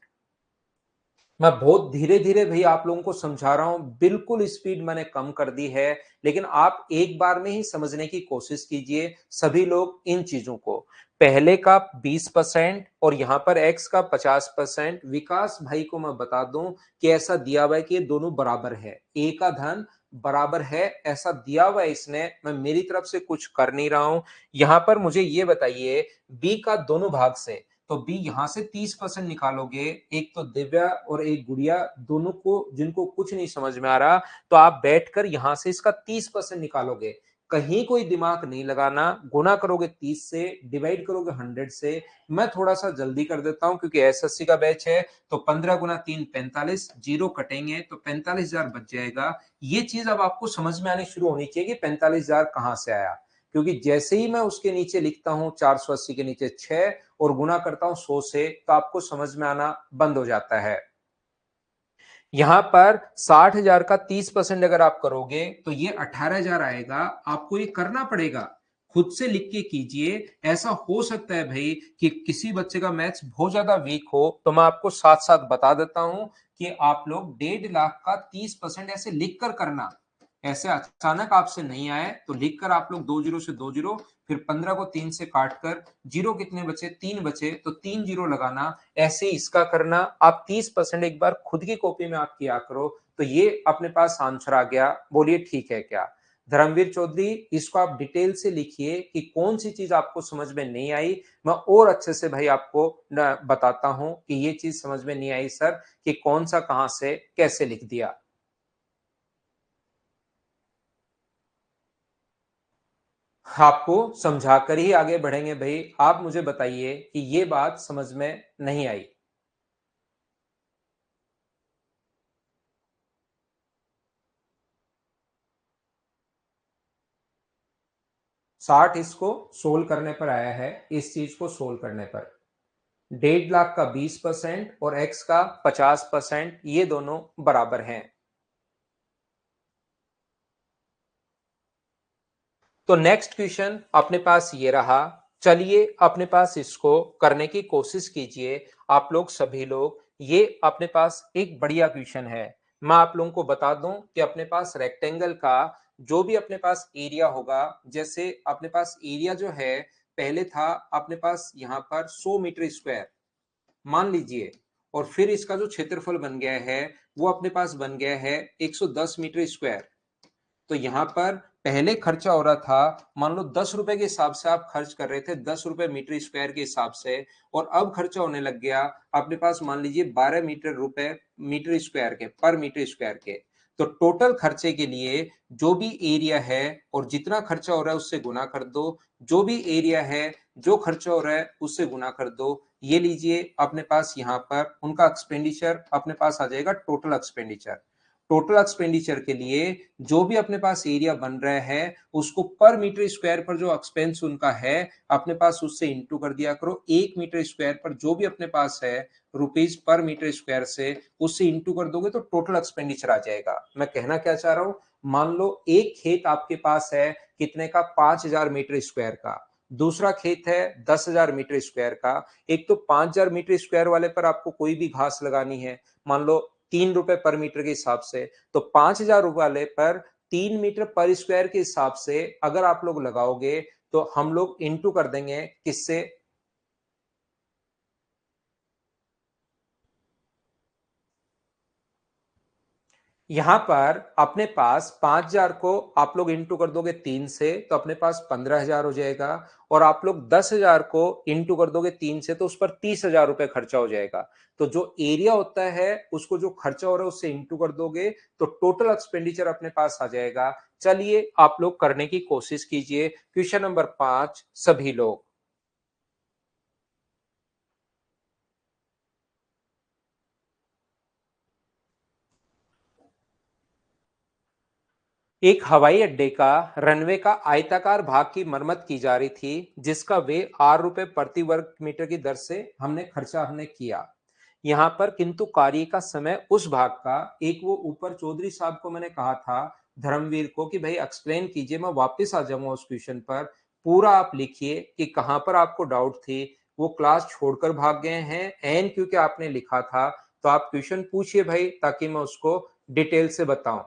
मैं बहुत धीरे धीरे भी आप लोगों को समझा रहा हूं, बिल्कुल स्पीड मैंने कम कर दी है, लेकिन आप एक बार में ही समझने की कोशिश कीजिए सभी लोग इन चीजों को। पहले का 20% और यहां पर एक्स का 50%। विकास भाई को मैं बता दूं कि ऐसा दिया हुआ है कि ये दोनों बराबर है, ए का धन बराबर है ऐसा दिया हुआ है इसने, मैं मेरी तरफ से कुछ कर नहीं रहा हूं। यहां पर मुझे ये बताइए बी का दोनों भाग से, तो बी यहां से 30% निकालोगे, एक तो दिव्या और एक गुड़िया दोनों को जिनको कुछ नहीं समझ में आ रहा, तो आप बैठकर यहां से इसका 30% निकालोगे। कहीं कोई दिमाग नहीं लगाना, गुना करोगे 30 से, डिवाइड करोगे 100 से। मैं थोड़ा सा जल्दी कर देता हूं क्योंकि एसएससी का बैच है, तो 15 गुना 3 45, जीरो कटेंगे तो 45,000 बच जाएगा। ये चीज अब आपको समझ में आनी शुरू होनी चाहिए कि 45,000 कहां से आया, क्योंकि जैसे ही मैं उसके नीचे लिखता हूं 480 के नीचे 6 और गुना करता हूं 100 से, तो आपको समझ में आना बंद हो जाता है। यहां पर 60,000 का 30% अगर आप करोगे तो ये 18,000 आएगा। आपको ये करना पड़ेगा, खुद से लिख के कीजिए। ऐसा हो सकता है भाई कि किसी बच्चे का मैथ्स बहुत ज्यादा वीक हो, तो मैं आपको साथ साथ बता देता हूं कि आप लोग 1.5 लाख का 30% ऐसे लिख कर करना। ऐसे अचानक आपसे नहीं आए तो लिखकर आप लोग 2 जीरो से 2 जीरो, फिर 15 को 3 से काट कर जीरो कितने बचे, 3 बचे तो 3 जीरो लगाना। ऐसे इसका करना। आप 30% एक बार खुद की कॉपी में आप किया करो, तो ये अपने पास आंसर आ गया। बोलिए ठीक है क्या? धर्मवीर चौधरी, इसको आप डिटेल से लिखिए कि कौन सी चीज आपको समझ में नहीं आई। मैं और अच्छे से भाई आपको बताता हूं कि ये चीज समझ में नहीं आई सर, कि कौन सा कहां से कैसे लिख दिया। आपको समझाकर ही आगे बढ़ेंगे भाई। आप मुझे बताइए कि ये बात समझ में नहीं आई। 60 इसको सोल्व करने पर आया है, इस चीज को सोल्व करने पर। 1.5 लाख का 20% और एक्स का 50%, ये दोनों बराबर हैं। तो नेक्स्ट क्वेश्चन अपने पास ये रहा। चलिए अपने पास इसको करने की कोशिश कीजिए आप लोग सभी लोग। ये अपने पास एक बढ़िया क्वेश्चन है। मैं आप लोगों को बता दूं कि अपने पास रेक्टेंगल का जो भी अपने पास एरिया होगा, जैसे अपने पास एरिया जो है पहले था अपने पास यहाँ पर 100 मीटर स्क्वायर मान लीजिए, और फिर इसका जो क्षेत्रफल बन गया है वो अपने पास बन गया है 110 मीटर स्क्वायर। तो यहाँ पर पहले खर्चा हो रहा था, मान लो 10 रुपए के हिसाब से आप खर्च कर रहे थे, 10 रुपए मीटर स्क्वायर के हिसाब से, और अब खर्चा होने लग गया अपने पास मान लीजिए 12 रुपए मीटर स्क्वायर के, पर मीटर स्क्वायर के। तो टोटल खर्चे के लिए जो भी एरिया है और जितना खर्चा हो रहा है उससे गुना कर दो, जो भी एरिया है जो खर्चा हो रहा है उससे गुना कर दो। ये लीजिए अपने पास यहाँ पर उनका एक्सपेंडिचर अपने पास आ जाएगा, टोटल एक्सपेंडिचर। टोटल एक्सपेंडिचर के लिए जो भी अपने पास एरिया बन रहा है उसको पर मीटर स्क्वायर पर जो एक्सपेंस उनका है अपने पास उससे इंटू कर दिया करो। 1 मीटर स्क्वायर पर जो भी अपने पास है रुपीज पर मीटर स्क्वायर से, उससे इंटू कर दोगे तो टोटल एक्सपेंडिचर आ जाएगा। मैं कहना क्या चाह रहा हूं, मान लो एक खेत आपके पास है कितने का, 5,000 मीटर स्क्वायर का। दूसरा खेत है 10,000 मीटर स्क्वायर का। एक तो 5,000 मीटर स्क्वायर वाले पर आपको कोई भी घास लगानी है, मान लो 3 रुपए पर मीटर के हिसाब से, तो 5,000 वाले पर 3 मीटर पर स्क्वायर के हिसाब से अगर आप लोग लगाओगे तो हम लोग इंटू कर देंगे किससे। यहां पर अपने पास 5,000 को आप लोग इंटू कर दोगे 3 से तो अपने पास 15,000 हो जाएगा, और आप लोग 10,000 को इंटू कर दोगे 3 से तो उस पर 30,000 रुपए खर्चा हो जाएगा। तो जो एरिया होता है उसको जो खर्चा हो रहा है उससे इंटू कर दोगे तो टोटल एक्सपेंडिचर अपने पास आ जाएगा। चलिए आप लोग करने की कोशिश कीजिए। क्वेश्चन नंबर 5 सभी लोग। एक हवाई अड्डे का रनवे का आयताकार भाग की मरम्मत की जा रही थी, जिसका वे 8 रुपए प्रति वर्ग मीटर की दर से हमने किया। यहाँ पर किंतु कार्य का समय उस भाग का, एक वो ऊपर चौधरी साहब को मैंने कहा था धर्मवीर को कि भाई एक्सप्लेन कीजिए, मैं वापस आ जाऊंगा उस क्वेश्चन पर। पूरा आप लिखिए कि कहां पर आपको डाउट थी। वो क्लास छोड़कर भाग गए हैं एन क्योंकि आपने लिखा था, तो आप क्वेश्चन पूछिए भाई ताकि मैं उसको डिटेल से बताऊं।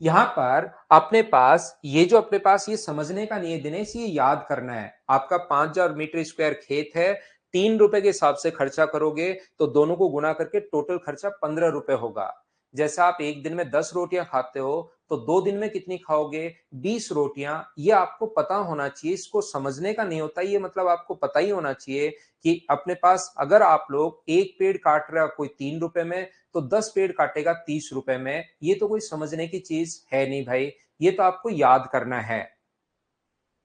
यहाँ पर अपने पास ये जो अपने पास ये समझने का नहीं है दिनेश, ये याद करना है। आपका 5,000 मीटर स्क्वायर खेत है, 3 रुपए के हिसाब से खर्चा करोगे तो दोनों को गुना करके टोटल खर्चा 15 रुपए होगा। जैसे आप एक दिन में 10 रोटियां खाते हो तो 2 दिन में कितनी खाओगे? 20 रोटियां। ये आपको पता होना चाहिए, इसको समझने का नहीं होता, ये मतलब आपको पता ही होना चाहिए कि अपने पास अगर आप लोग एक पेड़ काट रहे हो कोई 3 रुपए में, तो 10 पेड़ काटेगा 30 रुपए में। ये तो कोई समझने की चीज है नहीं भाई, ये तो आपको याद करना है।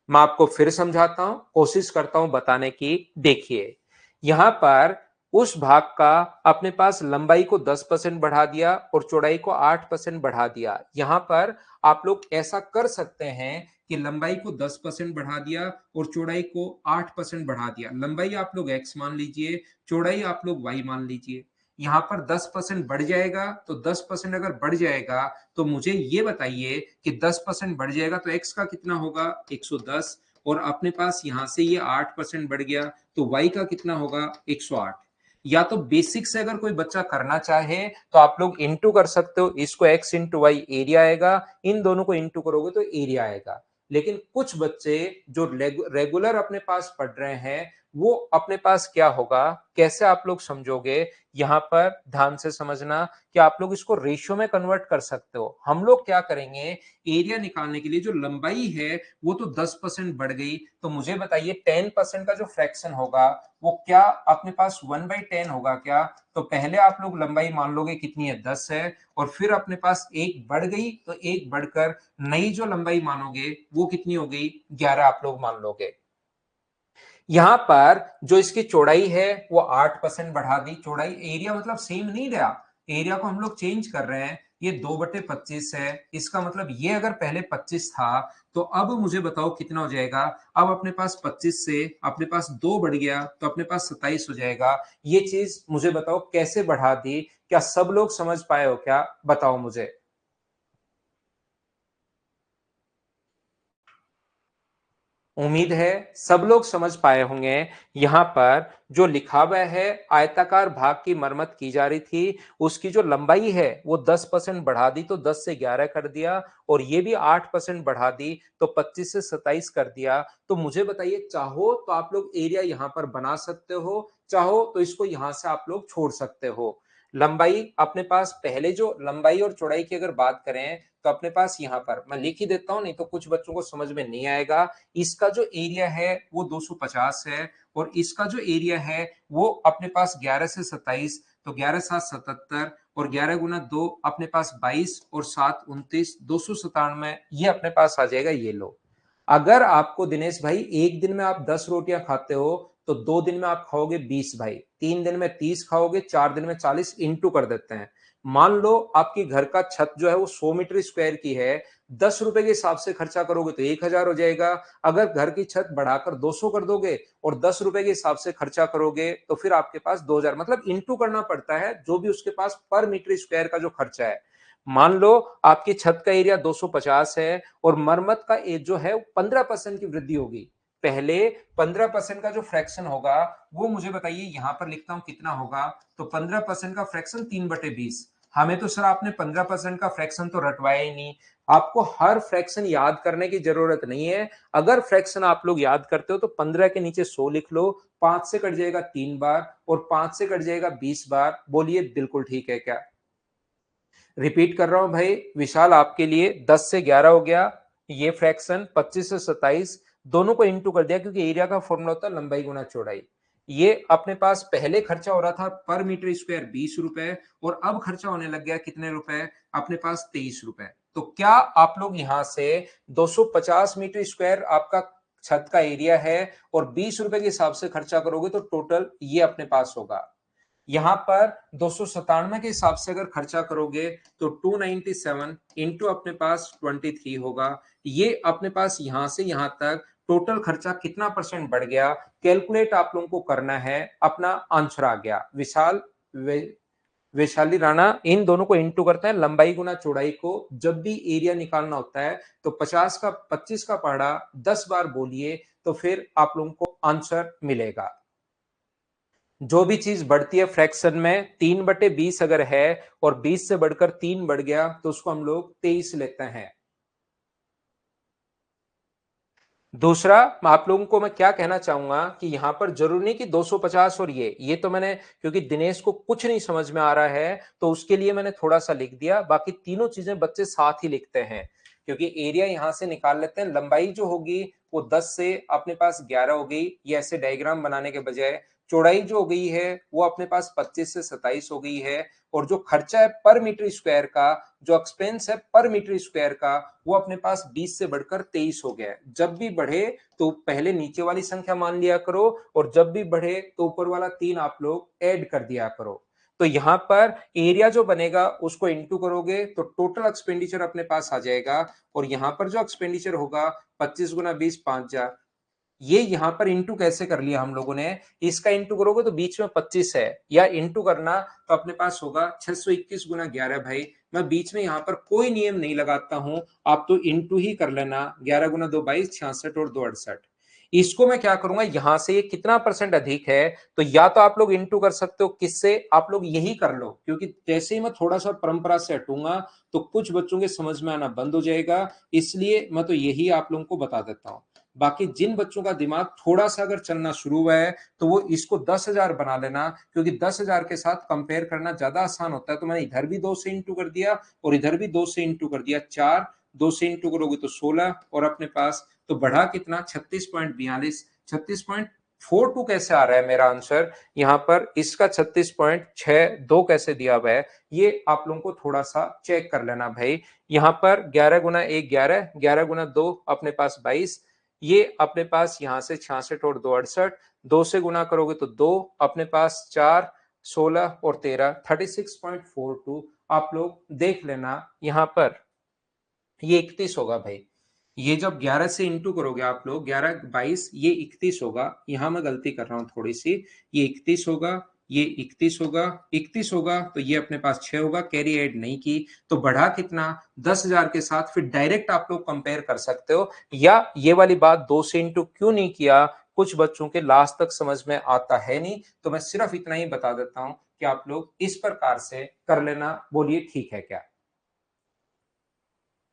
मैं आपको फिर समझाता हूं, कोशिश करता हूं बताने की। देखिए, यहां पर उस भाग का अपने पास लंबाई को 10% बढ़ा दिया और चौड़ाई को 8% बढ़ा दिया। यहां पर आप लोग ऐसा कर सकते हैं कि लंबाई को 10% बढ़ा दिया और चौड़ाई को 8% बढ़ा दिया। लंबाई आप लोग x मान लीजिए, चौड़ाई आप लोग y मान लीजिए। यहां पर 10% बढ़ जाएगा, तो 10% अगर बढ़ जाएगा तो मुझे ये बताइए कि 10% बढ़ जाएगा तो x का कितना होगा? 110। और अपने पास यहां से ये 8% बढ़ गया तो y का कितना होगा? 108। या तो बेसिक से अगर कोई बच्चा करना चाहे तो आप लोग इंटू कर सकते हो, इसको x इंटू वाई एरिया आएगा, इन दोनों को इंटू करोगे तो एरिया आएगा। लेकिन कुछ बच्चे जो रेगुलर अपने पास पढ़ रहे हैं, वो अपने पास क्या होगा, कैसे आप लोग समझोगे? यहां पर ध्यान से समझना कि आप लोग इसको रेशियो में कन्वर्ट कर सकते हो। हम लोग क्या करेंगे, एरिया निकालने के लिए जो लंबाई है वो तो 10% बढ़ गई, तो मुझे बताइए 10% का जो फ्रैक्शन होगा वो क्या अपने पास 1/10 होगा क्या? तो पहले आप लोग लंबाई मान लोगे कितनी है? 10 है। और फिर अपने पास एक बढ़ गई तो एक बढ़कर नई जो लंबाई मानोगे वो कितनी हो गई? 11 आप लोग मान लोगे। यहां पर जो इसकी चौड़ाई है वो 8% बढ़ा दी। चौड़ाई, एरिया मतलब सेम नहीं रहा, एरिया को हम लोग चेंज कर रहे हैं। ये 2/25 है, इसका मतलब ये अगर पहले 25 था तो अब मुझे बताओ कितना हो जाएगा? अब अपने पास 25 से अपने पास 2 बढ़ गया तो अपने पास 27 हो जाएगा। ये चीज मुझे बताओ कैसे बढ़ा दी? क्या सब लोग समझ पाए हो क्या? बताओ मुझे। उम्मीद है सब लोग समझ पाए होंगे। यहाँ पर जो लिखा हुआ है, आयताकार भाग की मरम्मत की जा रही थी, उसकी जो लंबाई है वो 10% बढ़ा दी तो 10 से 11 कर दिया, और ये भी 8% बढ़ा दी तो 25 से 27 कर दिया। तो मुझे बताइए, चाहो तो आप लोग एरिया यहाँ पर बना सकते हो, चाहो तो इसको यहाँ से आप लोग छोड़ सकते हो। लंबाई अपने पास, पहले जो लंबाई और चौड़ाई की अगर बात करें तो अपने पास यहाँ पर मैं लिख ही देता हूं, नहीं तो कुछ बच्चों को समझ में नहीं आएगा। इसका जो एरिया है वो 250 है, और इसका जो एरिया है वो अपने पास 11 से 27, तो 11 7 77, और 11 गुना 2 अपने पास 22, और 7 29, 297, ये अपने पास आ जाएगा। ये लो, अगर आपको दिनेश भाई एक दिन में आप 10 रोटियां खाते हो तो 2 दिन में आप खाओगे 20 भाई, 3 दिन में 30 खाओगे, 4 दिन में 40, इंटू कर देते हैं। मान लो आपके घर का छत जो है वो 100 मीटर स्क्वायर की है, 10 रुपए के हिसाब से खर्चा करोगे तो 1,000 हो जाएगा। अगर घर की छत बढ़ाकर 200 कर दोगे और 10 रुपए के हिसाब से खर्चा करोगे तो फिर आपके पास 2,000, मतलब इंटू करना पड़ता है जो भी उसके पास पर मीटर स्क्वायर का जो खर्चा है। मान लो आपकी छत का एरिया 250 है और मरम्मत का जो है 15% की वृद्धि होगी। पहले 15% का जो फ्रैक्शन होगा वो मुझे बताइए, यहां पर लिखता हूं कितना होगा। तो 15% का फ्रैक्शन 3/20। हमें तो सर आपने 15% का फ्रैक्शन तो रटवाया ही नहीं। आपको हर फ्रैक्शन याद करने की जरूरत नहीं है। अगर फ्रैक्शन आप लोग याद करते हो तो 15 के नीचे 100 लिख लो, 5 से कट जाएगा 3 बार और 5 से कट जाएगा 20 बार। बोलिए बिल्कुल ठीक है क्या? रिपीट कर रहा हूं भाई विशाल आपके लिए, 10 से 11 हो गया ये फ्रैक्शन, 25 से 27 दोनों को इंटू कर दिया, क्योंकि एरिया का फॉर्मूला होता है लंबाई गुना चौड़ाई। ये अपने पास पहले खर्चा हो रहा था पर मीटर स्क्वायर 20 रुपए, और अब खर्चा होने लग गया कितने रुपए? अपने पास 23 रुपए। तो क्या आप लोग यहां से 250 मीटर स्क्वायर आपका छत का एरिया है और 20 रुपए के हिसाब से खर्चा करोगे तो टोटल ये अपने पास होगा। यहां पर 297 के हिसाब से अगर खर्चा करोगे तो 297 इंटू अपने पास 23 होगा। ये अपने पास यहां से यहां तक टोटल खर्चा कितना परसेंट बढ़ गया, कैलकुलेट आप लोगों को करना है। अपना आंसर आ गया। विशाल, वैशाली राणा, इन दोनों को इंटू करते हैं लंबाई गुना चौड़ाई को। जब भी एरिया निकालना होता है तो 50 का 25 का पहाड़ा 10 बार बोलिए, तो फिर आप लोगों को आंसर मिलेगा। जो भी चीज बढ़ती है फ्रैक्शन में, 3/20 अगर है और 20 से बढ़कर 3 बढ़ गया तो उसको हम लोग 23 लेते हैं। दूसरा, आप लोगों को मैं क्या कहना चाहूंगा कि यहां पर जरूरी नहीं कि 250 और ये तो मैंने, क्योंकि दिनेश को कुछ नहीं समझ में आ रहा है तो उसके लिए मैंने थोड़ा सा लिख दिया, बाकी तीनों चीजें बच्चे साथ ही लिखते हैं, क्योंकि एरिया यहां से निकाल लेते हैं। लंबाई जो होगी वो 10 से अपने पास 11 हो गई, ये ऐसे डायग्राम बनाने के बजाय। चौड़ाई जो हो गई है वो अपने पास 25 से 27 हो गई है। और जो खर्चा है पर मीटर स्क्वायर का, जो एक्सपेंस है पर मीटर स्क्वायर का, वो अपने पास 20 से बढ़कर 23 हो गया है। जब भी बढ़े तो पहले नीचे वाली संख्या मान लिया करो, और जब भी बढ़े तो ऊपर वाला 3 आप लोग ऐड कर दिया करो। तो यहां पर एरिया जो बनेगा उसको इंटू करोगे तो टोटल एक्सपेंडिचर अपने पास आ जाएगा। और यहां पर जो एक्सपेंडिचर होगा 25 गुना 20 5,000, ये यहां पर इंटू कैसे कर लिया हम लोगों ने, इसका इंटू करोगे तो बीच में 25 है, या इंटू करना तो अपने पास होगा 621 गुना 11। भाई मैं बीच में यहां पर कोई नियम नहीं लगाता हूं, आप तो इंटू ही कर लेना। 11 गुना 2 22, 66 और 2 68। इसको मैं क्या करूंगा, यहां से ये कितना परसेंट अधिक है, तो या तो आप लोग इंटू कर सकते हो किससे, आप लोग यही कर लो, क्योंकि जैसे ही मैं थोड़ा सा परंपरा से हटूंगा तो कुछ बच्चों के समझ में आना बंद हो जाएगा, इसलिए मैं तो यही आप लोगों को बता देता हूं। बाकी जिन बच्चों का दिमाग थोड़ा सा अगर चलना शुरू हुआ है तो वो इसको 10,000 बना लेना, क्योंकि 10,000 के साथ कंपेयर करना ज्यादा आसान होता है। तो मैंने इधर भी 2 से इंटू कर दिया और इधर भी 2 से इंटू कर दिया, 4, 2 से इंटू करोगे तो 16, और अपने पास तो बढ़ा कितना 36.42, 36.42 कैसे आ रहा है मेरा आंसर यहाँ पर, इसका 36.62 कैसे दिया हुआ है, ये आप लोगों को थोड़ा सा चेक कर लेना भाई। यहाँ पर 11 गुना 1 11, 11 गुना 2 अपने पास 22, ये अपने पास यहां से 66 और 2 68, 2 से गुना करोगे तो 2, अपने पास 4, 16 और 13, 36.42 आप लोग देख लेना। यहां पर ये 31 होगा भाई। ये जब 11 से इंटू करोगे आप लोग, 11 22, ये 31 होगा। यहां मैं गलती कर रहा हूं थोड़ी सी, ये 31 होगा, ये 31 होगा, 31 होगा तो ये अपने पास 6 होगा, कैरी ऐड नहीं की तो बढ़ा कितना 10,000 के साथ। फिर डायरेक्ट आप लोग कंपेयर कर सकते हो, या ये वाली बात 2 से इंटू क्यों नहीं किया, कुछ बच्चों के लास्ट तक समझ में आता है नहीं, तो मैं सिर्फ इतना ही बता देता हूं कि आप लोग इस प्रकार से कर लेना। बोलिए ठीक है क्या?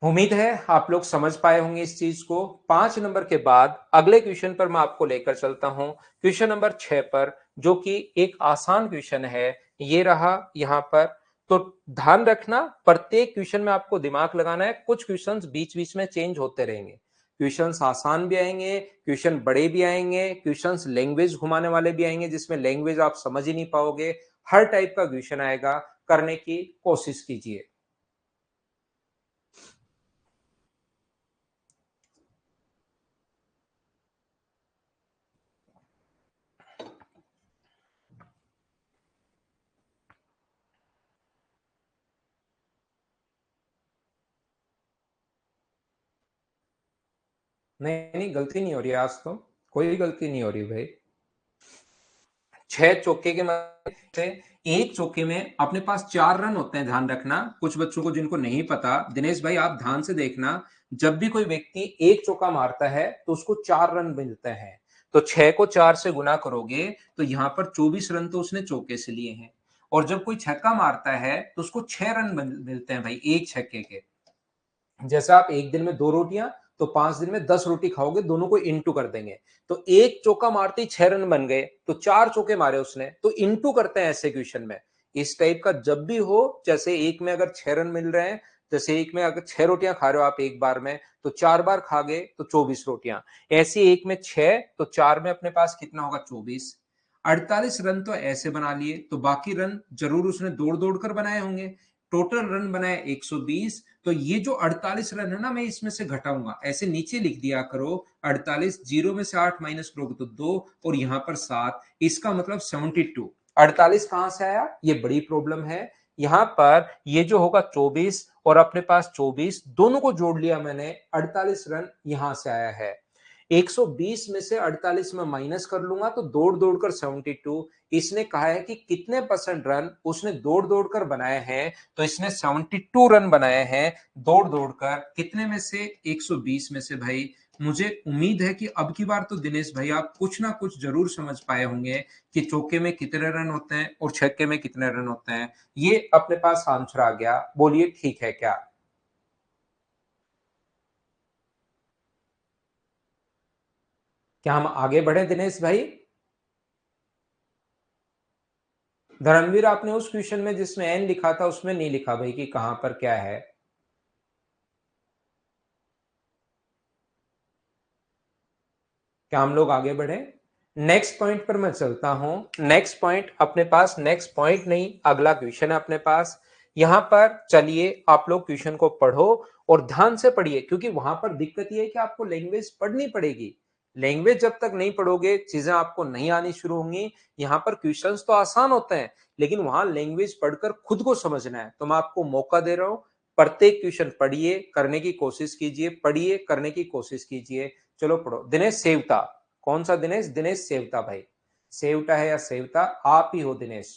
उम्मीद है आप लोग समझ पाए होंगे इस चीज को। 5 नंबर के बाद अगले क्वेश्चन पर मैं आपको लेकर चलता हूं, क्वेश्चन नंबर 6 पर, जो कि एक आसान क्वेश्चन है। ये रहा यहां पर। तो ध्यान रखना, प्रत्येक क्वेश्चन में आपको दिमाग लगाना है, कुछ क्वेश्चंस बीच बीच में चेंज होते रहेंगे। क्वेश्चंस आसान भी आएंगे, क्वेश्चन बड़े भी आएंगे, क्वेश्चंस लैंग्वेज घुमाने वाले भी आएंगे जिसमें लैंग्वेज आप समझ ही नहीं पाओगे। हर टाइप का क्वेश्चन आएगा, करने की कोशिश कीजिए। नहीं नहीं, गलती नहीं हो रही आज तो, कोई गलती नहीं हो रही भाई। 6 चौके के मतलब से, एक चौके में अपने पास 4 रन होते हैं, ध्यान रखना। कुछ बच्चों को जिनको नहीं पता, दिनेश भाई आप ध्यान से देखना, जब भी कोई व्यक्ति एक चौका मारता है तो उसको 4 रन मिलते हैं। तो 6 को 4 से गुना करोगे तो यहाँ पर 24 रन तो उसने चौके से लिए हैं। और जब कोई छक्का मारता है तो उसको 6 रन मिलते हैं भाई एक छक्के के। जैसा आप एक दिन में 2 रोटियां, तो 5 दिन में 10 रोटी खाओगे, दोनों को इंटू कर देंगे। तो एक चौका मारते ही 6 रन बन गए, तो 4 चौके मारे उसने, तो इंटू करते हैं ऐसे क्वेश्चन में। इस टाइप का जब भी हो, जैसे एक में अगर 6 रन मिल रहे हैं, जैसे एक में अगर 6 रोटियां खा रहे हो आप एक बार में, तो 4 बार खा गए तो 24 रोटियां। ऐसी एक में 6, तो 4 में अपने पास कितना होगा 24। 48 रन तो ऐसे बना लिए, तो बाकी रन जरूर उसने दौड़ दौड़ कर बनाए होंगे। टोटल रन बनाए 120। तो ये जो 48 रन है ना, मैं इसमें से घटाऊंगा, ऐसे नीचे लिख दिया करो। 48, जीरो में से 8 माइनस करोगे तो 2, और यहां पर 7, इसका मतलब 72। 48 कहां से आया, ये बड़ी प्रॉब्लम है। यहां पर ये जो होगा 24 और अपने पास 24, दोनों को जोड़ लिया मैंने, 48 रन यहां से आया है। 120 में से 48 में माइनस कर लूंगा तो दौड़ दौड़ कर 72। इसने कहा है कि कितने परसेंट रन उसने दौड़ दौड़ कर बनाए हैं, तो इसने 72 रन बनाए हैं दौड़ दौड़ कर। कितने में से, 120 में से भाई। मुझे उम्मीद है कि अब की बार तो दिनेश भाई आप कुछ ना कुछ जरूर समझ पाए होंगे कि चौके में कितने रन होते हैं और छक्के में कितने रन होते हैं। ये अपने पास आंसर आ गया। बोलिए ठीक है क्या? क्या हम आगे बढ़े दिनेश भाई? धर्मवीर, आपने उस क्वेश्चन में जिसमें एन लिखा था उसमें नहीं लिखा भाई कि कहां पर क्या है। क्या हम लोग आगे बढ़े? नेक्स्ट पॉइंट पर मैं चलता हूं। नेक्स्ट पॉइंट अपने पास, नेक्स्ट पॉइंट नहीं, अगला क्वेश्चन है अपने पास। यहां पर चलिए आप लोग क्वेश्चन को पढ़ो और ध्यान से पढ़िए, क्योंकि वहां पर दिक्कत यह है कि आपको लैंग्वेज पढ़नी पड़ेगी। लैंग्वेज जब तक नहीं पढ़ोगे, चीजें आपको नहीं आनी शुरू होंगी। यहां पर क्वेश्चंस तो आसान होते हैं, लेकिन वहां लैंग्वेज पढ़कर खुद को समझना है। तो मैं आपको मौका दे रहा हूं, प्रत्येक क्वेश्चन पढ़िए, करने की कोशिश कीजिए, पढ़िए, करने की कोशिश कीजिए। चलो पढ़ो। दिनेश सेवता, कौन सा दिनेश? दिनेश सेवता भाई। सेवता है या सेवता? आप ही हो दिनेश,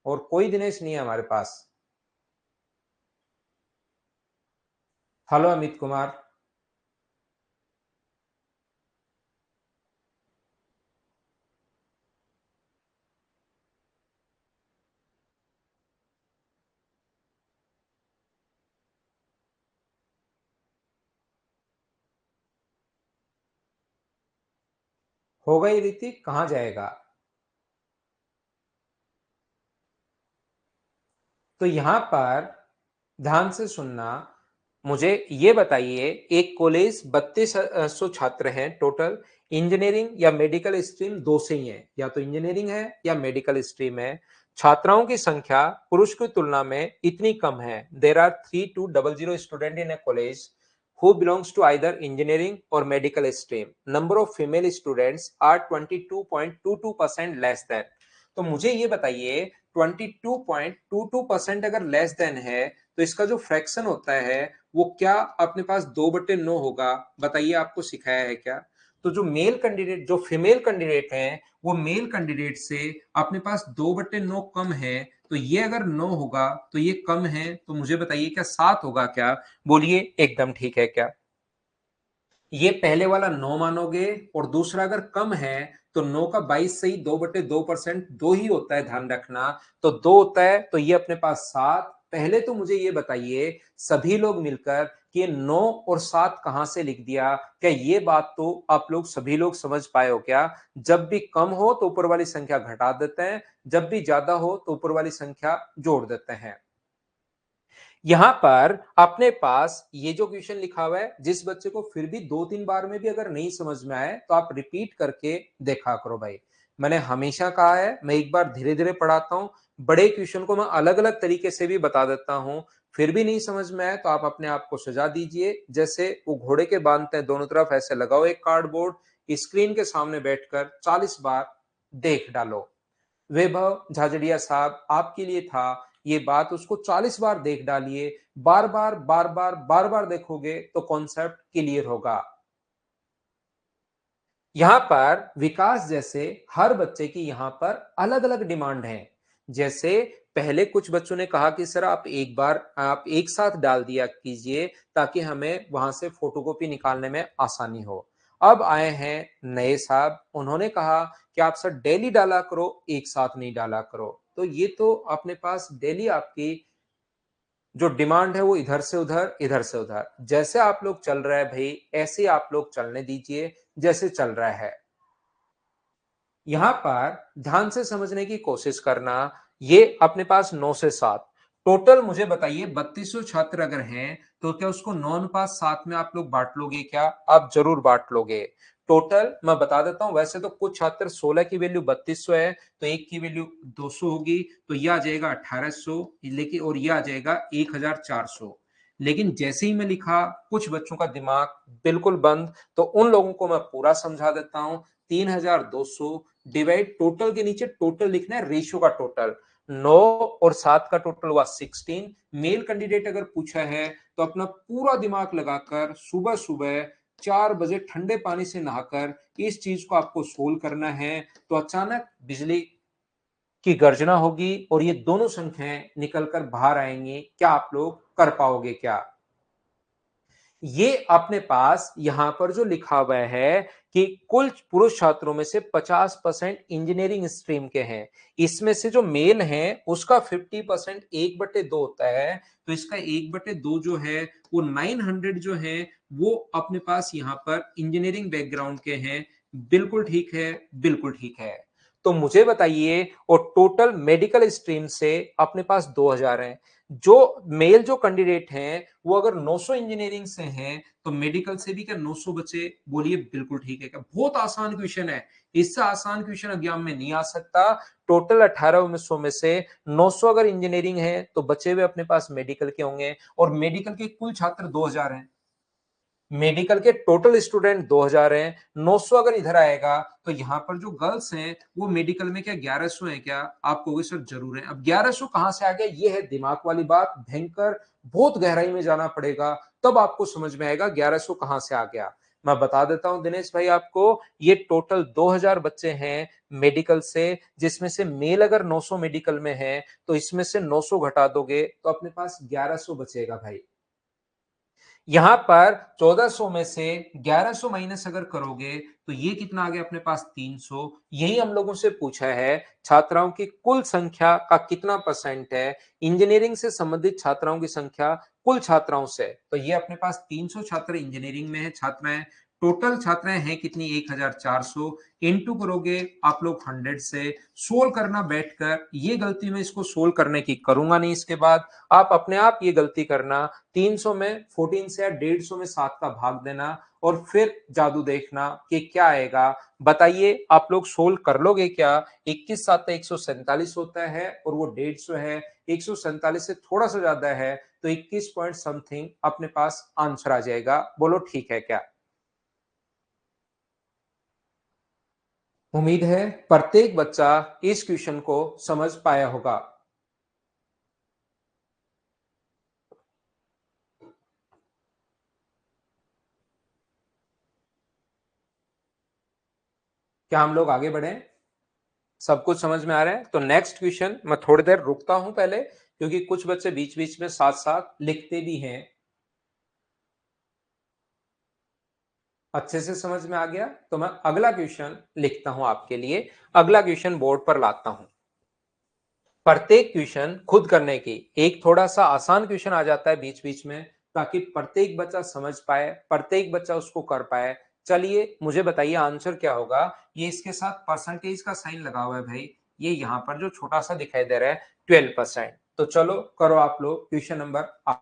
और कोई दिनेश नहीं है हमारे पास। हेलो अमित कुमार। हो गई ऋतिक, कहां जाएगा? तो यहां पर ध्यान से सुनना, मुझे ये बताइए, एक कॉलेज 3200 छात्र हैं टोटल। इंजीनियरिंग या मेडिकल स्ट्रीम दो से ही है, या तो इंजीनियरिंग है या मेडिकल स्ट्रीम है। छात्राओं की संख्या पुरुष की तुलना में इतनी कम है। There are 3200 student in a college who belongs to either engineering or medical stream. Number of female students are 22.22% less than. तो मुझे ये बताइए, 22.22% अगर लेस देन है, तो इसका जो फ्रैक्शन होता है वो क्या अपने पास 2/9 होगा? बताइए, आपको सिखाया है क्या? तो जो मेल कैंडिडेट, जो फीमेल कैंडिडेट है, वो मेल कैंडिडेट से अपने पास 2/9 कम है। तो ये अगर 9 होगा तो ये कम है, तो मुझे बताइए क्या 7 होगा क्या? बोलिए एकदम ठीक है क्या? ये पहले वाला 9 मानोगे, और दूसरा अगर कम है तो 9 का 22 से ही 2/2% दो ही होता है, ध्यान रखना। तो दो होता है, तो ये अपने पास 7। पहले तो मुझे ये बताइए सभी लोग मिलकर कि ये 9 और 7 कहां से लिख दिया? क्या ये बात तो आप लोग सभी लोग समझ पाए हो क्या? जब भी कम हो तो ऊपर वाली संख्या घटा देते हैं, जब भी ज्यादा हो तो ऊपर वाली संख्या जोड़ देते हैं। यहां पर अपने पास ये जो क्वेश्चन लिखा हुआ है, जिस बच्चे को फिर भी 2-3 बार में भी अगर नहीं समझ में आए तो आप रिपीट करके देखा करो भाई। मैंने हमेशा कहा है, मैं एक बार धीरे धीरे पढ़ाता हूं, बड़े क्वेश्चन को मैं अलग अलग तरीके से भी बता देता हूं। फिर भी नहीं समझ में आए तो आप अपने आप को सजा दीजिए, जैसे वो घोड़े के बांधते हैं, दोनों तरफ ऐसे लगाओ एक कार्डबोर्ड, स्क्रीन के सामने बैठकर 40 बार देख डालो। वैभव झाझड़िया साहब, आपके लिए था ये बात, उसको 40 बार देख डालिए। बार बार बार बार बार बार देखोगे तो कॉन्सेप्ट क्लियर होगा। यहां पर विकास जैसे हर बच्चे की यहां पर अलग अलग डिमांड है। जैसे पहले कुछ बच्चों ने कहा कि सर आप एक बार, आप एक साथ डाल दिया कीजिए ताकि हमें वहां से फोटोकॉपी निकालने में आसानी हो। अब आए हैं नए साहब, उन्होंने कहा कि आप सर डेली डाला करो, एक साथ नहीं डाला करो। तो ये तो अपने पास डेली आपकी जो डिमांड है वो इधर से उधर, इधर से उधर, जैसे आप लोग चल रहे हैं भाई, ऐसे ही आप लोग चलने दीजिए जैसे चल रहा है। यहां पर ध्यान से समझने की कोशिश करना। ये अपने पास 9 से 7 टोटल, मुझे बताइए 3200 छात्र अगर हैं तो क्या उसको 9:7 में आप लोग बांट लोगे क्या? आप जरूर बांट लोगे। टोटल मैं बता देता हूं, वैसे तो कुछ छात्र 16 की वैल्यू 3200 है, तो एक की वैल्यू 200 होगी, तो यह आ जाएगा 1800, लेकिन और यह आ जाएगा 1400। लेकिन जैसे ही मैं लिखा, कुछ बच्चों का दिमाग बिल्कुल बंद, तो उन लोगों को मैं पूरा समझा देता हूं। 3200 डिवाइड, टोटल के नीचे टोटल लिखना है, रेशियो का टोटल। 9 और 7 का टोटल हुआ 16। मेल कैंडिडेट अगर पूछा है तो अपना पूरा दिमाग लगाकर सुबह सुबह 4 बजे ठंडे पानी से नहाकर इस चीज को आपको सोल्व करना है। तो अचानक बिजली की गर्जना होगी और ये दोनों संख्याएं निकलकर बाहर आएंगी। क्या आप लोग कर पाओगे क्या? ये अपने पास यहां पर जो लिखा हुआ है कि कुल पुरुष छात्रों में से 50% इंजीनियरिंग स्ट्रीम के हैं। इसमें से जो मेल हैं उसका 50% 1/2 होता है। तो इसका 1/2 जो है वो 900 जो है वो अपने पास यहाँ पर इंजीनियरिंग बैकग्राउंड के हैं। बिल्कुल ठीक है, बिल्कुल ठीक है। तो मुझे बताइए, और टोटल मेडिकल स्ट्रीम से अपने पास 2000 हैं। जो मेल जो कैंडिडेट हैं, वो अगर 900 इंजीनियरिंग से हैं, तो मेडिकल से भी क्या 900 बचे? बोलिए बिल्कुल ठीक है क्या? बहुत आसान क्वेश्चन है। इससे आसान क्वेश्चन एग्जाम में नहीं आ सकता। टोटल 1800 में से 900 अगर इंजीनियरिंग है, तो बचे हुए अपने पास मेडिकल के होंगे, और मेडिकल के कुल छात्र 2000 हैं। मेडिकल के टोटल स्टूडेंट 2000 हैं। 900 अगर इधर आएगा, तो यहां पर जो गर्ल्स हैं वो मेडिकल में क्या 1100 हैं क्या? आप कहोगे सर जरूर है। अब 1100 कहां से आ गया? ये है दिमाग वाली बात, भयंकर, बहुत गहराई में जाना पड़ेगा, तब आपको समझ में आएगा 1100 कहां से आ गया। मैं बता देता हूं दिनेश भाई आपको, ये टोटल 2000 बच्चे हैं मेडिकल से, जिसमें से मेल अगर 900 मेडिकल में है, तो इसमें से 900 घटा दोगे तो अपने पास 1100 बचेगा भाई। यहां पर 1400 में से 1100 माइनस अगर करोगे, तो ये कितना आ गया अपने पास? 300। यही हम लोगों से पूछा है, छात्राओं की कुल संख्या का कितना परसेंट है इंजीनियरिंग से संबंधित छात्राओं की संख्या कुल छात्राओं से। तो ये अपने पास 300 छात्र इंजीनियरिंग में है, छात्राएं। टोटल छात्राएं हैं कितनी? 1400। इंटू करोगे आप लोग 100 से। सोल्व करना बैठकर, ये गलती में इसको सोल्व करने की करूंगा नहीं। इसके बाद आप अपने आप ये गलती करना, 300 में 14 से या 150 में 7 का भाग देना, और फिर जादू देखना कि क्या आएगा। बताइए आप लोग सोल्व कर लोगे क्या? 21 7 147 होता है, और वो 150 है। 147 से थोड़ा सा ज्यादा है, तो 21 पॉइंट समथिंग अपने पास आंसर आ जाएगा। बोलो ठीक है क्या? उम्मीद है प्रत्येक बच्चा इस क्वेश्चन को समझ पाया होगा। क्या हम लोग आगे बढ़े? सब कुछ समझ में आ रहा है? तो नेक्स्ट क्वेश्चन मैं थोड़ी देर रुकता हूं पहले, क्योंकि कुछ बच्चे बीच बीच में साथ साथ लिखते भी हैं। अच्छे से समझ में आ गया? तो मैं अगला क्वेश्चन लिखता हूं आपके लिए। अगला क्वेश्चन बोर्ड पर लाता हूं। प्रत्येक क्वेश्चन खुद करने की, एक थोड़ा सा आसान क्वेश्चन आ जाता है बीच बीच में, ताकि प्रत्येक बच्चा समझ पाए, प्रत्येक बच्चा उसको कर पाए। चलिए मुझे बताइए आंसर क्या होगा। ये इसके साथ परसेंटेज का साइन लगा हुआ है भाई, ये यहां पर जो छोटा सा दिखाई दे रहा है 12%। तो चलो करो आप लोग क्वेश्चन नंबर 8।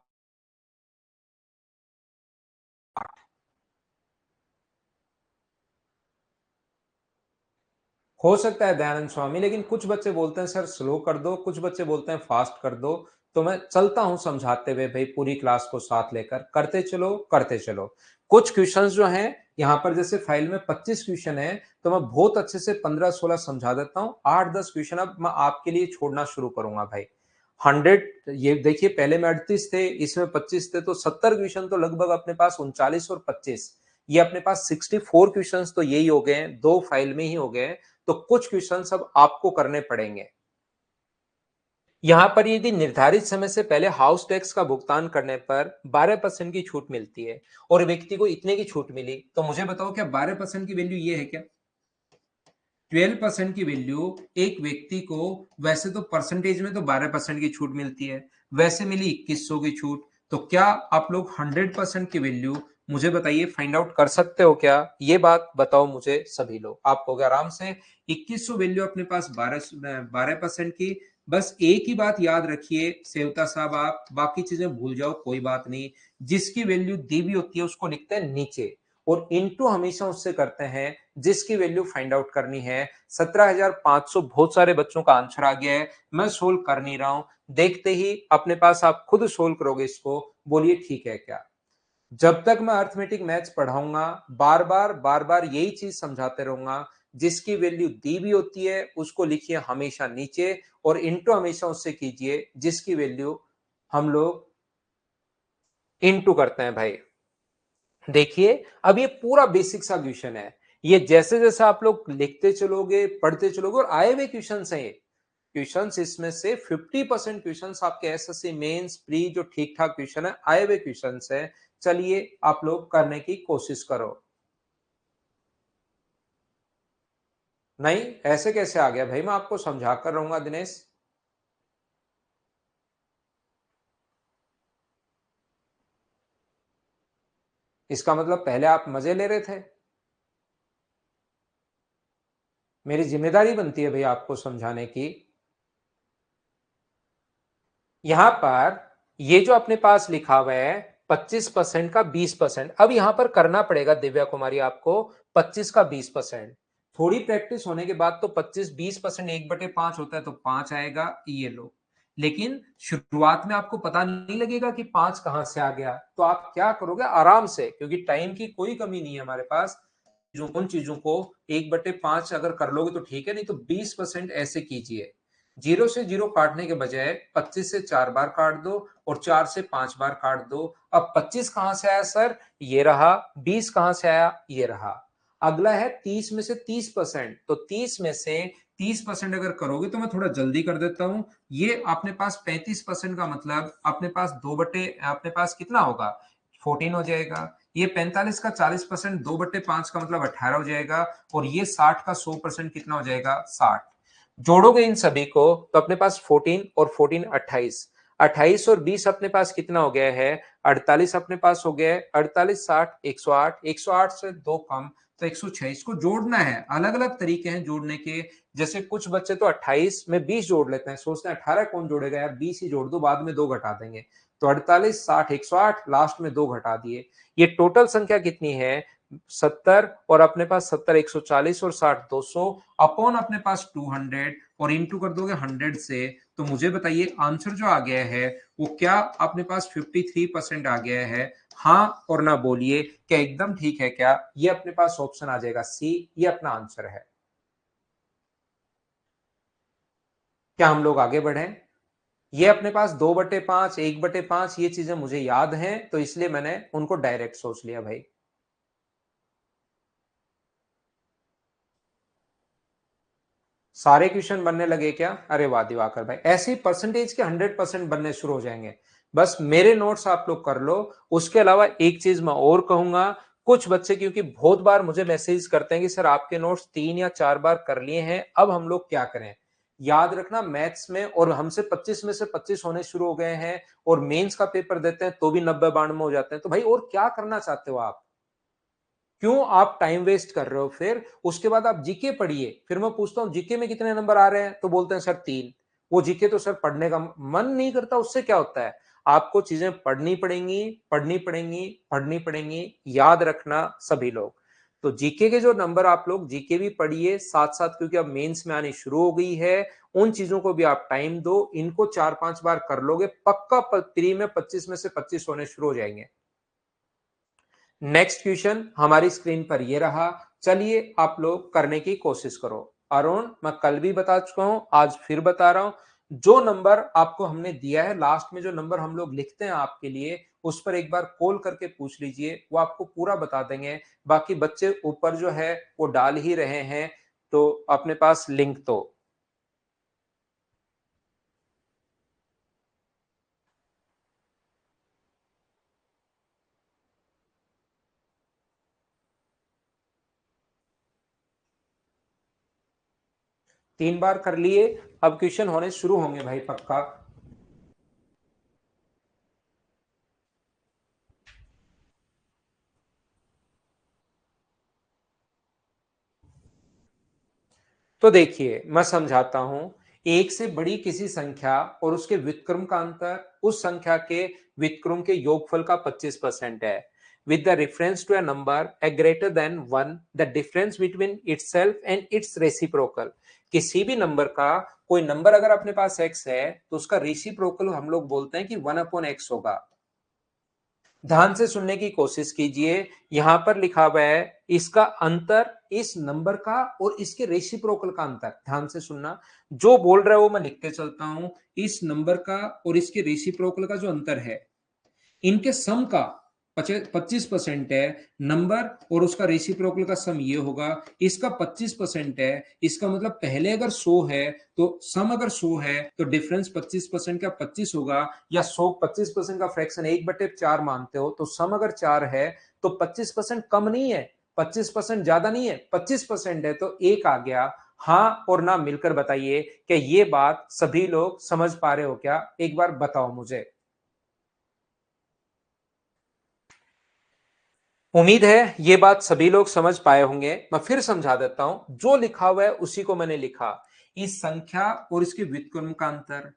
हो सकता है दयानंद स्वामी, लेकिन कुछ बच्चे बोलते हैं सर स्लो कर दो, कुछ बच्चे बोलते हैं फास्ट कर दो। तो मैं चलता हूं समझाते हुए भाई, पूरी क्लास को साथ लेकर करते चलो करते चलो। कुछ क्वेश्चंस जो हैं यहां पर, जैसे फाइल में 25 क्वेश्चन है, तो मैं बहुत अच्छे से 15-16 समझा देता हूं। 8-10 क्वेश्चन अब मैं आपके लिए छोड़ना शुरू करूंगा भाई। 100, ये देखिए पहले में 38 थे, इसमें 25 थे, तो 70 क्वेश्चन तो लगभग अपने पास, 39 और 25, ये अपने पास 64 क्वेश्चंस तो यही हो गए हैं, दो फाइल में ही हो गए हैं। तो कुछ क्वेश्चन अब आपको करने पड़ेंगे। यहां पर यदि निर्धारित समय से पहले हाउस टैक्स का भुगतान करने पर 12% की छूट मिलती है, और व्यक्ति को इतने की छूट मिली, तो मुझे बताओ क्या 12% की वैल्यू ये है क्या? 12% की वैल्यू एक व्यक्ति को, वैसे तो परसेंटेज में तो 12% की छूट मिलती है, वैसे मिली 2100 की छूट। तो क्या आप लोग 100% की वैल्यू, मुझे बताइए, फाइंड आउट कर सकते हो क्या? ये बात बताओ मुझे सभी लोग। आप कहोगे आराम से 2100 वैल्यू अपने पास 12% की। बस एक ही बात याद रखिए सेवता साहब, आप बाकी चीजें भूल जाओ, कोई बात नहीं। जिसकी वैल्यू दी भी होती है उसको लिखते हैं नीचे, और इनटू हमेशा उससे करते हैं जिसकी वैल्यू फाइंड आउट करनी है। 17,500 बहुत सारे बच्चों का आंसर आ गया है, मैं सोल्व कर नहीं रहा हूं। देखते ही अपने पास आप खुद सोल्व करोगे इसको। बोलिए ठीक है क्या? जब तक मैं अर्थमेटिक मैथ्स पढ़ाऊंगा, बार बार यही चीज समझाते रहूंगा। जिसकी वैल्यू दी भी होती है उसको लिखिए हमेशा नीचे, और इंटू हमेशा उससे कीजिए जिसकी वैल्यू हम लोग इंटू करते हैं भाई। देखिए अब ये पूरा बेसिक सा क्वेश्चन है। ये जैसे जैसे आप लोग लिखते चलोगे, पढ़ते चलोगे, और आए हुए क्वेश्चन है ये क्वेश्चंस, इसमें से 50% क्वेश्चंस आपके एसएससी मेंस प्री जो ठीक ठाक क्वेश्चन है, आए हुए क्वेश्चंस है। चलिए आप लोग करने की कोशिश करो। नहीं, ऐसे कैसे आ गया भाई? मैं आपको समझा कर रहूंगा दिनेश। इसका मतलब पहले आप मजे ले रहे थे। मेरी जिम्मेदारी बनती है भैया आपको समझाने की। यहां पर ये जो अपने पास लिखा हुआ है 25% का 20%, अब यहां पर करना पड़ेगा दिव्या कुमारी आपको 25 का 20%। थोड़ी प्रैक्टिस होने के बाद तो 25-20% 1/5 होता है तो 5 आएगा, ये लो। लेकिन शुरुआत में आपको पता नहीं लगेगा कि 5 कहां से आ गया, तो आप क्या करोगे आराम से, क्योंकि टाइम की कोई कमी नहीं है हमारे पास। जो उन चीजों को 1/5 अगर कर लोगे तो ठीक है, नहीं तो 20% ऐसे कीजिए। 0 से 0 काटने के बजाय 25 से 4 बार काट दो और 4 से 5 बार काट दो। अब 25 कहां से आया सर? ये रहा। 20 कहां से आया? ये रहा। अगला है 30 में से 30%, तो 30 में से 30% अगर करोगे तो मैं थोड़ा जल्दी कर देता हूं। ये अपने पास 35% का मतलब अपने पास अपने पास कितना होगा? 14 हो जाएगा। ये 45 का 40% 2/5 का मतलब 18 हो जाएगा। और ये 60 का 100% कितना हो जाएगा? 60। जोड़ोगे इन सभी को तो अपने पास 14 और 14 28। 28 और 20 अपने पास कितना हो गया है? 48 अपने पास हो गया है। 48 60 108, 108 से दो कम तो 106। इसको जोड़ना है, अलग अलग तरीके हैं जोड़ने के। जैसे कुछ बच्चे तो 28 में 20 जोड़ लेते हैं, सोचते हैं 18 कौन जोड़ेगा यार, 20 ही जोड़ दो, बाद में 2 घटा देंगे। तो 48 60 108, लास्ट में 2 घटा दिए। ये टोटल संख्या कितनी है? 70। और अपने पास 70 140 और 60 200 अपॉन अपने पास 200 और इंटू कर दोगे 100 से। तो मुझे बताइए आंसर जो आ गया है वो क्या अपने पास 53% आ गया है? हाँ और ना बोलिए, क्या एकदम ठीक है क्या? ये अपने पास ऑप्शन आ जाएगा सी, ये अपना आंसर है। क्या हम लोग आगे बढ़े? ये अपने पास 2/5 1/5 ये चीजें मुझे याद हैं, तो इसलिए मैंने उनको डायरेक्ट सोच लिया भाई। सारे क्वेश्चन बनने लगे क्या? अरे वाह दिवाकर भाई, ऐसे ही परसेंटेज के 100% बनने शुरू हो जाएंगे। बस मेरे नोट्स आप लोग कर लो। उसके अलावा एक चीज मैं और कहूंगा, कुछ बच्चे क्योंकि बहुत बार मुझे मैसेज करते हैं कि सर आपके नोट्स 3 या 4 बार कर लिए हैं, अब हम लोग क्या करें? याद रखना मैथ्स में और हमसे 25 में से 25 होने शुरू हो गए हैं, और मेंस का पेपर देते हैं तो भी 90-92 हो जाते हैं। तो भाई और क्या करना चाहते हो आप? क्यों आप टाइम वेस्ट कर रहे हो? फिर उसके बाद आप जीके पढ़िए। फिर मैं पूछता हूं जीके में कितने नंबर आ रहे हैं, तो बोलते हैं सर 3। वो जीके तो सर पढ़ने का मन नहीं करता, उससे क्या होता है? आपको चीजें पढ़नी पड़ेंगी, पढ़नी पड़ेंगी, पढ़नी पड़ेंगी। याद रखना सभी लोग। तो जीके के जो नंबर, आप लोग जीके भी पढ़िए साथ साथ, क्योंकि अब मेंस में आनी शुरू हो गई है। उन चीजों को भी आप टाइम दो, इनको 4-5 बार कर लोगे पक्का प्री में 25 में से 25 होने शुरू हो जाएंगे। नेक्स्ट क्वेश्चन हमारी स्क्रीन पर ये रहा। चलिए आप लोग करने की कोशिश करो। अरुण, मैं कल भी बता चुका हूं, आज फिर बता रहा हूं। जो नंबर आपको हमने दिया है लास्ट में, जो नंबर हम लोग लिखते हैं आपके लिए, उस पर एक बार कॉल करके पूछ लीजिए, वो आपको पूरा बता देंगे। बाकी बच्चे ऊपर जो है वो डाल ही रहे हैं, तो अपने पास लिंक तो 3 बार कर लिए। अब क्वेश्चन होने शुरू होंगे भाई पक्का। तो देखिए मैं समझाता हूं। एक से बड़ी किसी संख्या और उसके व्युत्क्रम का अंतर उस संख्या के व्युत्क्रम के योगफल का 25% है। With the reference to a number a greater than 1, the difference between itself and its reciprocal. किसी भी नंबर का, कोई नंबर अगर अपने पास x है तो उसका रेसिप्रोकल हम लोग बोलते हैं कि 1/x होगा। ध्यान से सुनने की कोशिश कीजिए। यहां पर लिखा हुआ है इसका अंतर, इस नंबर का और इसके रेसिप्रोकल का अंतर। ध्यान से सुनना, जो बोल रहा है वो मैं लिखते चलता हूं। इस नंबर का और इसके रेसिप्रोकल का जो अंतर है, इनके सम का 25% है। नंबर और उसका रेसिप्रोकल का सम ये होगा। इसका 25% है, इसका मतलब पहले अगर 100 है तो सम अगर 100 है तो डिफरेंस 25% का 25 होगा। या 100 25% का फ्रैक्शन 1/4 मानते हो तो सम अगर 4 है तो 25% कम नहीं है, 25% ज्यादा नहीं है, 25% है तो एक आ गया। हाँ और ना मिलकर बताइए कि ये बात सभी लोग समझ पा रहे हो क्या? एक बार बताओ मुझे। उम्मीद है ये बात सभी लोग समझ पाए होंगे। मैं फिर समझा देता हूं, जो लिखा हुआ है उसी को मैंने लिखा। इस संख्या और इसके व्युत्क्रम का अंतर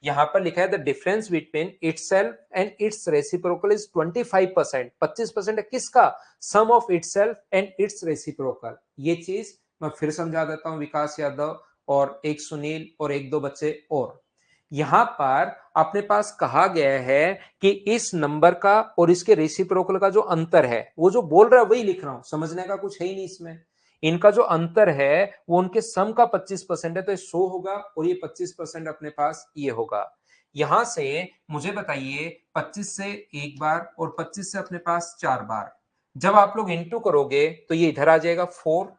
यहां पर लिखा है, the difference between itself and its reciprocal is 25%। 25% है किसका? Sum of itself and its reciprocal. ये चीज मैं फिर समझा देता हूं, विकास यादव और एक सुनील और एक दो बच्चे और। यहां पर अपने पास कहा गया है कि इस नंबर का और इसके रेसिप्रोकल का जो अंतर है, वो जो बोल रहा है वही लिख रहा हूं, समझने का कुछ है ही नहीं इसमें। इनका जो अंतर है वो उनके सम का 25% है, तो ये 100 होगा और ये 25% अपने पास ये होगा। यहां से मुझे बताइए 25 से एक बार और 25 से अपने पास 4 बार, जब आप लोग इंटू करोगे तो ये इधर आ जाएगा 4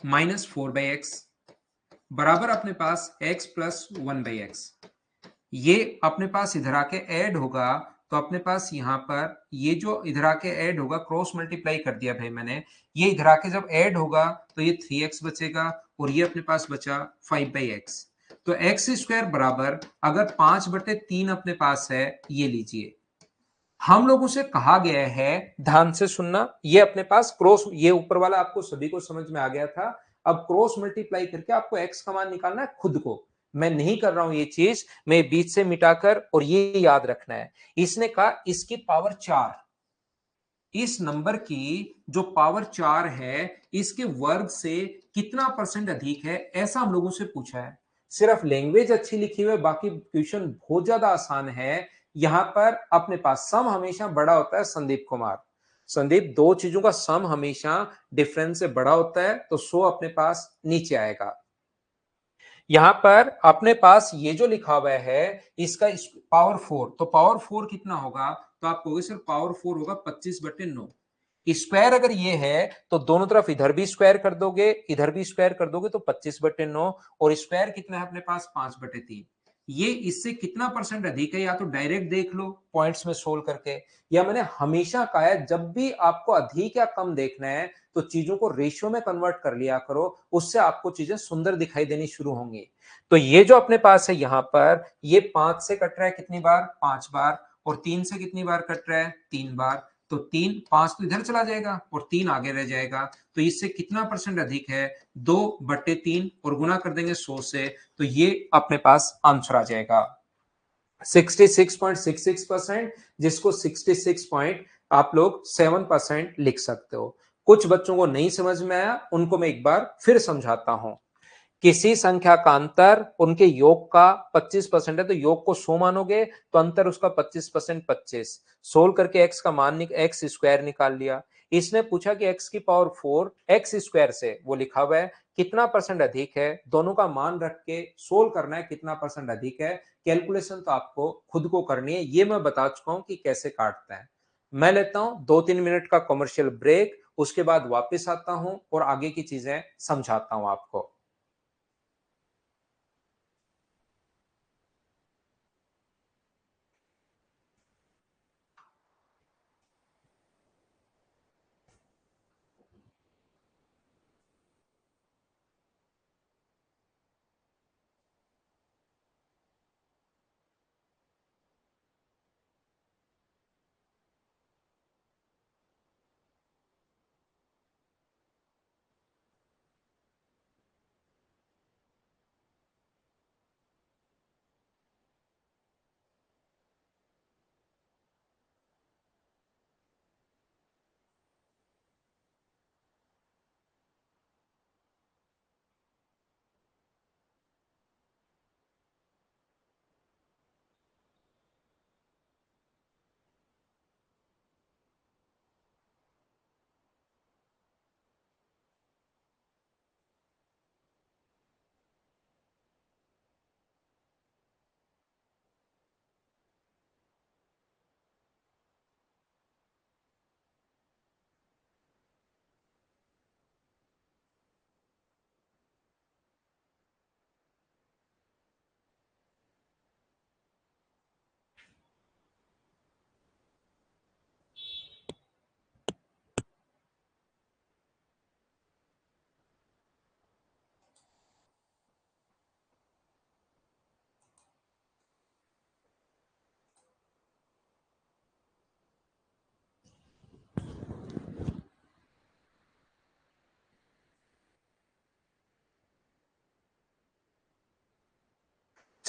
माइनस 4/x बराबर अपने पास x प्लस 1/x। ये अपने पास इधर आके ऐड होगा, तो अपने पास यहां पर ये जो इधर आके ऐड होगा, क्रॉस मल्टीप्लाई कर दिया भाई मैंने, ये इधर आके जब ऐड होगा तो ये 3x बचेगा और ये अपने पास बचा 5/x। तो एक्स स्क्वायर बराबर अगर 5/3 अपने पास है, ये लीजिए। हम लोगों से कहा गया है, ध्यान से सुनना, ये अपने पास क्रॉस, ये ऊपर वाला आपको सभी को समझ में आ गया था। अब क्रॉस मल्टीप्लाई करके आपको एक्स का मान निकालना है खुद को। मैं नहीं कर रहा हूं ये चीज, मैं बीच से मिटाकर, और ये याद रखना है। इसने कहा इसकी पावर 4, इस नंबर की जो पावर 4 है, इसके वर्ग से कितना परसेंट अधिक है, ऐसा हम लोगों से पूछा है। सिर्फ लैंग्वेज अच्छी लिखी हुई है, बाकी क्वेश्चन बहुत ज्यादा आसान है। यहां पर अपने पास सम हमेशा बड़ा होता है संदीप कुमार। संदीप, दो चीजों का सम हमेशा डिफरेंस से बड़ा होता है, तो 100 अपने पास नीचे आएगा। यहां पर अपने पास ये जो लिखा हुआ है, इसका पावर 4, तो पावर 4 कितना होगा? तो आप कहोगे सर पावर 4 होगा 25/9। स्क्वायर अगर ये है तो दोनों तरफ इधर भी स्क्वायर कर दोगे, इधर भी स्क्वायर कर दोगे, तो 25/9। और स्क्वायर कितना है अपने पास? 5/3। ये इससे कितना परसेंट अधिक है, या तो डायरेक्ट देख लो पॉइंट्स में सोल्व करके, या मैंने हमेशा कहा है जब भी आपको अधिक या कम देखना है तो चीजों को रेशियो में कन्वर्ट कर लिया करो, उससे आपको चीजें सुंदर दिखाई देनी शुरू होंगी। तो ये जो अपने पास है यहां पर, ये 5 से कट रहा है कितनी बार? 5 बार। और 3 से कितनी बार कट रहा है? 3 बार। तो 5 तो इधर चला जाएगा और 3 आगे रह जाएगा, तो इससे कितना परसेंट अधिक है? 2/3, और गुना कर देंगे 100 से, तो ये अपने पास आंसर आ जाएगा 66.66%, जिसको 66 पॉइंट आप लोग 7% लिख सकते हो। कुछ बच्चों को नहीं समझ में आया, उनको मैं एक बार फिर समझाता हूं। किसी संख्या का अंतर उनके योग का 25% है, तो योग को 100 मानोगे तो अंतर उसका 25%, 25 सोल्व करके एक्स का मान एक्स स्क्वायर निकाल लिया। इसने पूछा कि एक्स की पावर 4 एक्स स्क्वायर से, वो लिखा हुआ है कितना परसेंट अधिक है, दोनों का मान रख के सोल्व करना है कितना परसेंट अधिक है। कैलकुलेशन तो आपको खुद को करनी है, ये मैं बता चुका हूं कि कैसे काटता है। मैं लेता हूं 2-3 मिनट का कमर्शियल ब्रेक, उसके बाद वापस आता हूं और आगे की चीजें समझाता हूं आपको।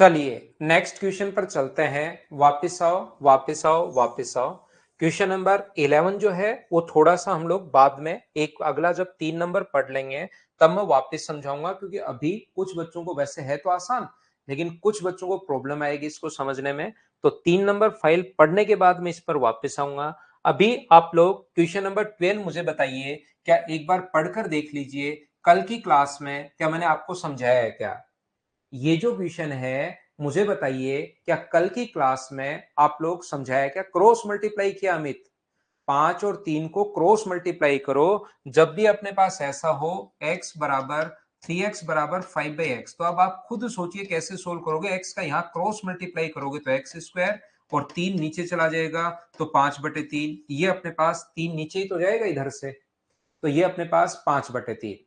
चलिए नेक्स्ट क्वेश्चन पर चलते हैं। वापस आओ वापस आओ वापस आओ। क्वेश्चन नंबर 11 जो है वो थोड़ा सा हम लोग बाद में एक अगला जब 3 नंबर पढ़ लेंगे तब मैं वापस समझाऊंगा, क्योंकि अभी कुछ बच्चों को वैसे है तो आसान, लेकिन कुछ बच्चों को प्रॉब्लम आएगी इसको समझने में। तो 3 नंबर फाइल पढ़ने के बाद मैं इस पर वापस आऊंगा। अभी आप लोग क्वेश्चन नंबर 12 मुझे बताइए, क्या एक बार पढ़कर देख लीजिए कल की क्लास में क्या मैंने आपको समझाया है क्या। ये जो क्वेश्चन है मुझे बताइए, क्या कल की क्लास में आप लोग समझाया क्या, क्रॉस मल्टीप्लाई किया अमित। 5 और 3 को क्रॉस मल्टीप्लाई करो। जब भी अपने पास ऐसा हो x बराबर 3x बराबर 5/x, तो अब आप खुद सोचिए कैसे सोल्व करोगे। x का यहाँ क्रॉस मल्टीप्लाई करोगे तो एक्स स्क्वायर, और 3 नीचे चला जाएगा तो 5/3। ये अपने पास 3 नीचे ही तो जाएगा इधर से, तो ये अपने पास 5/3।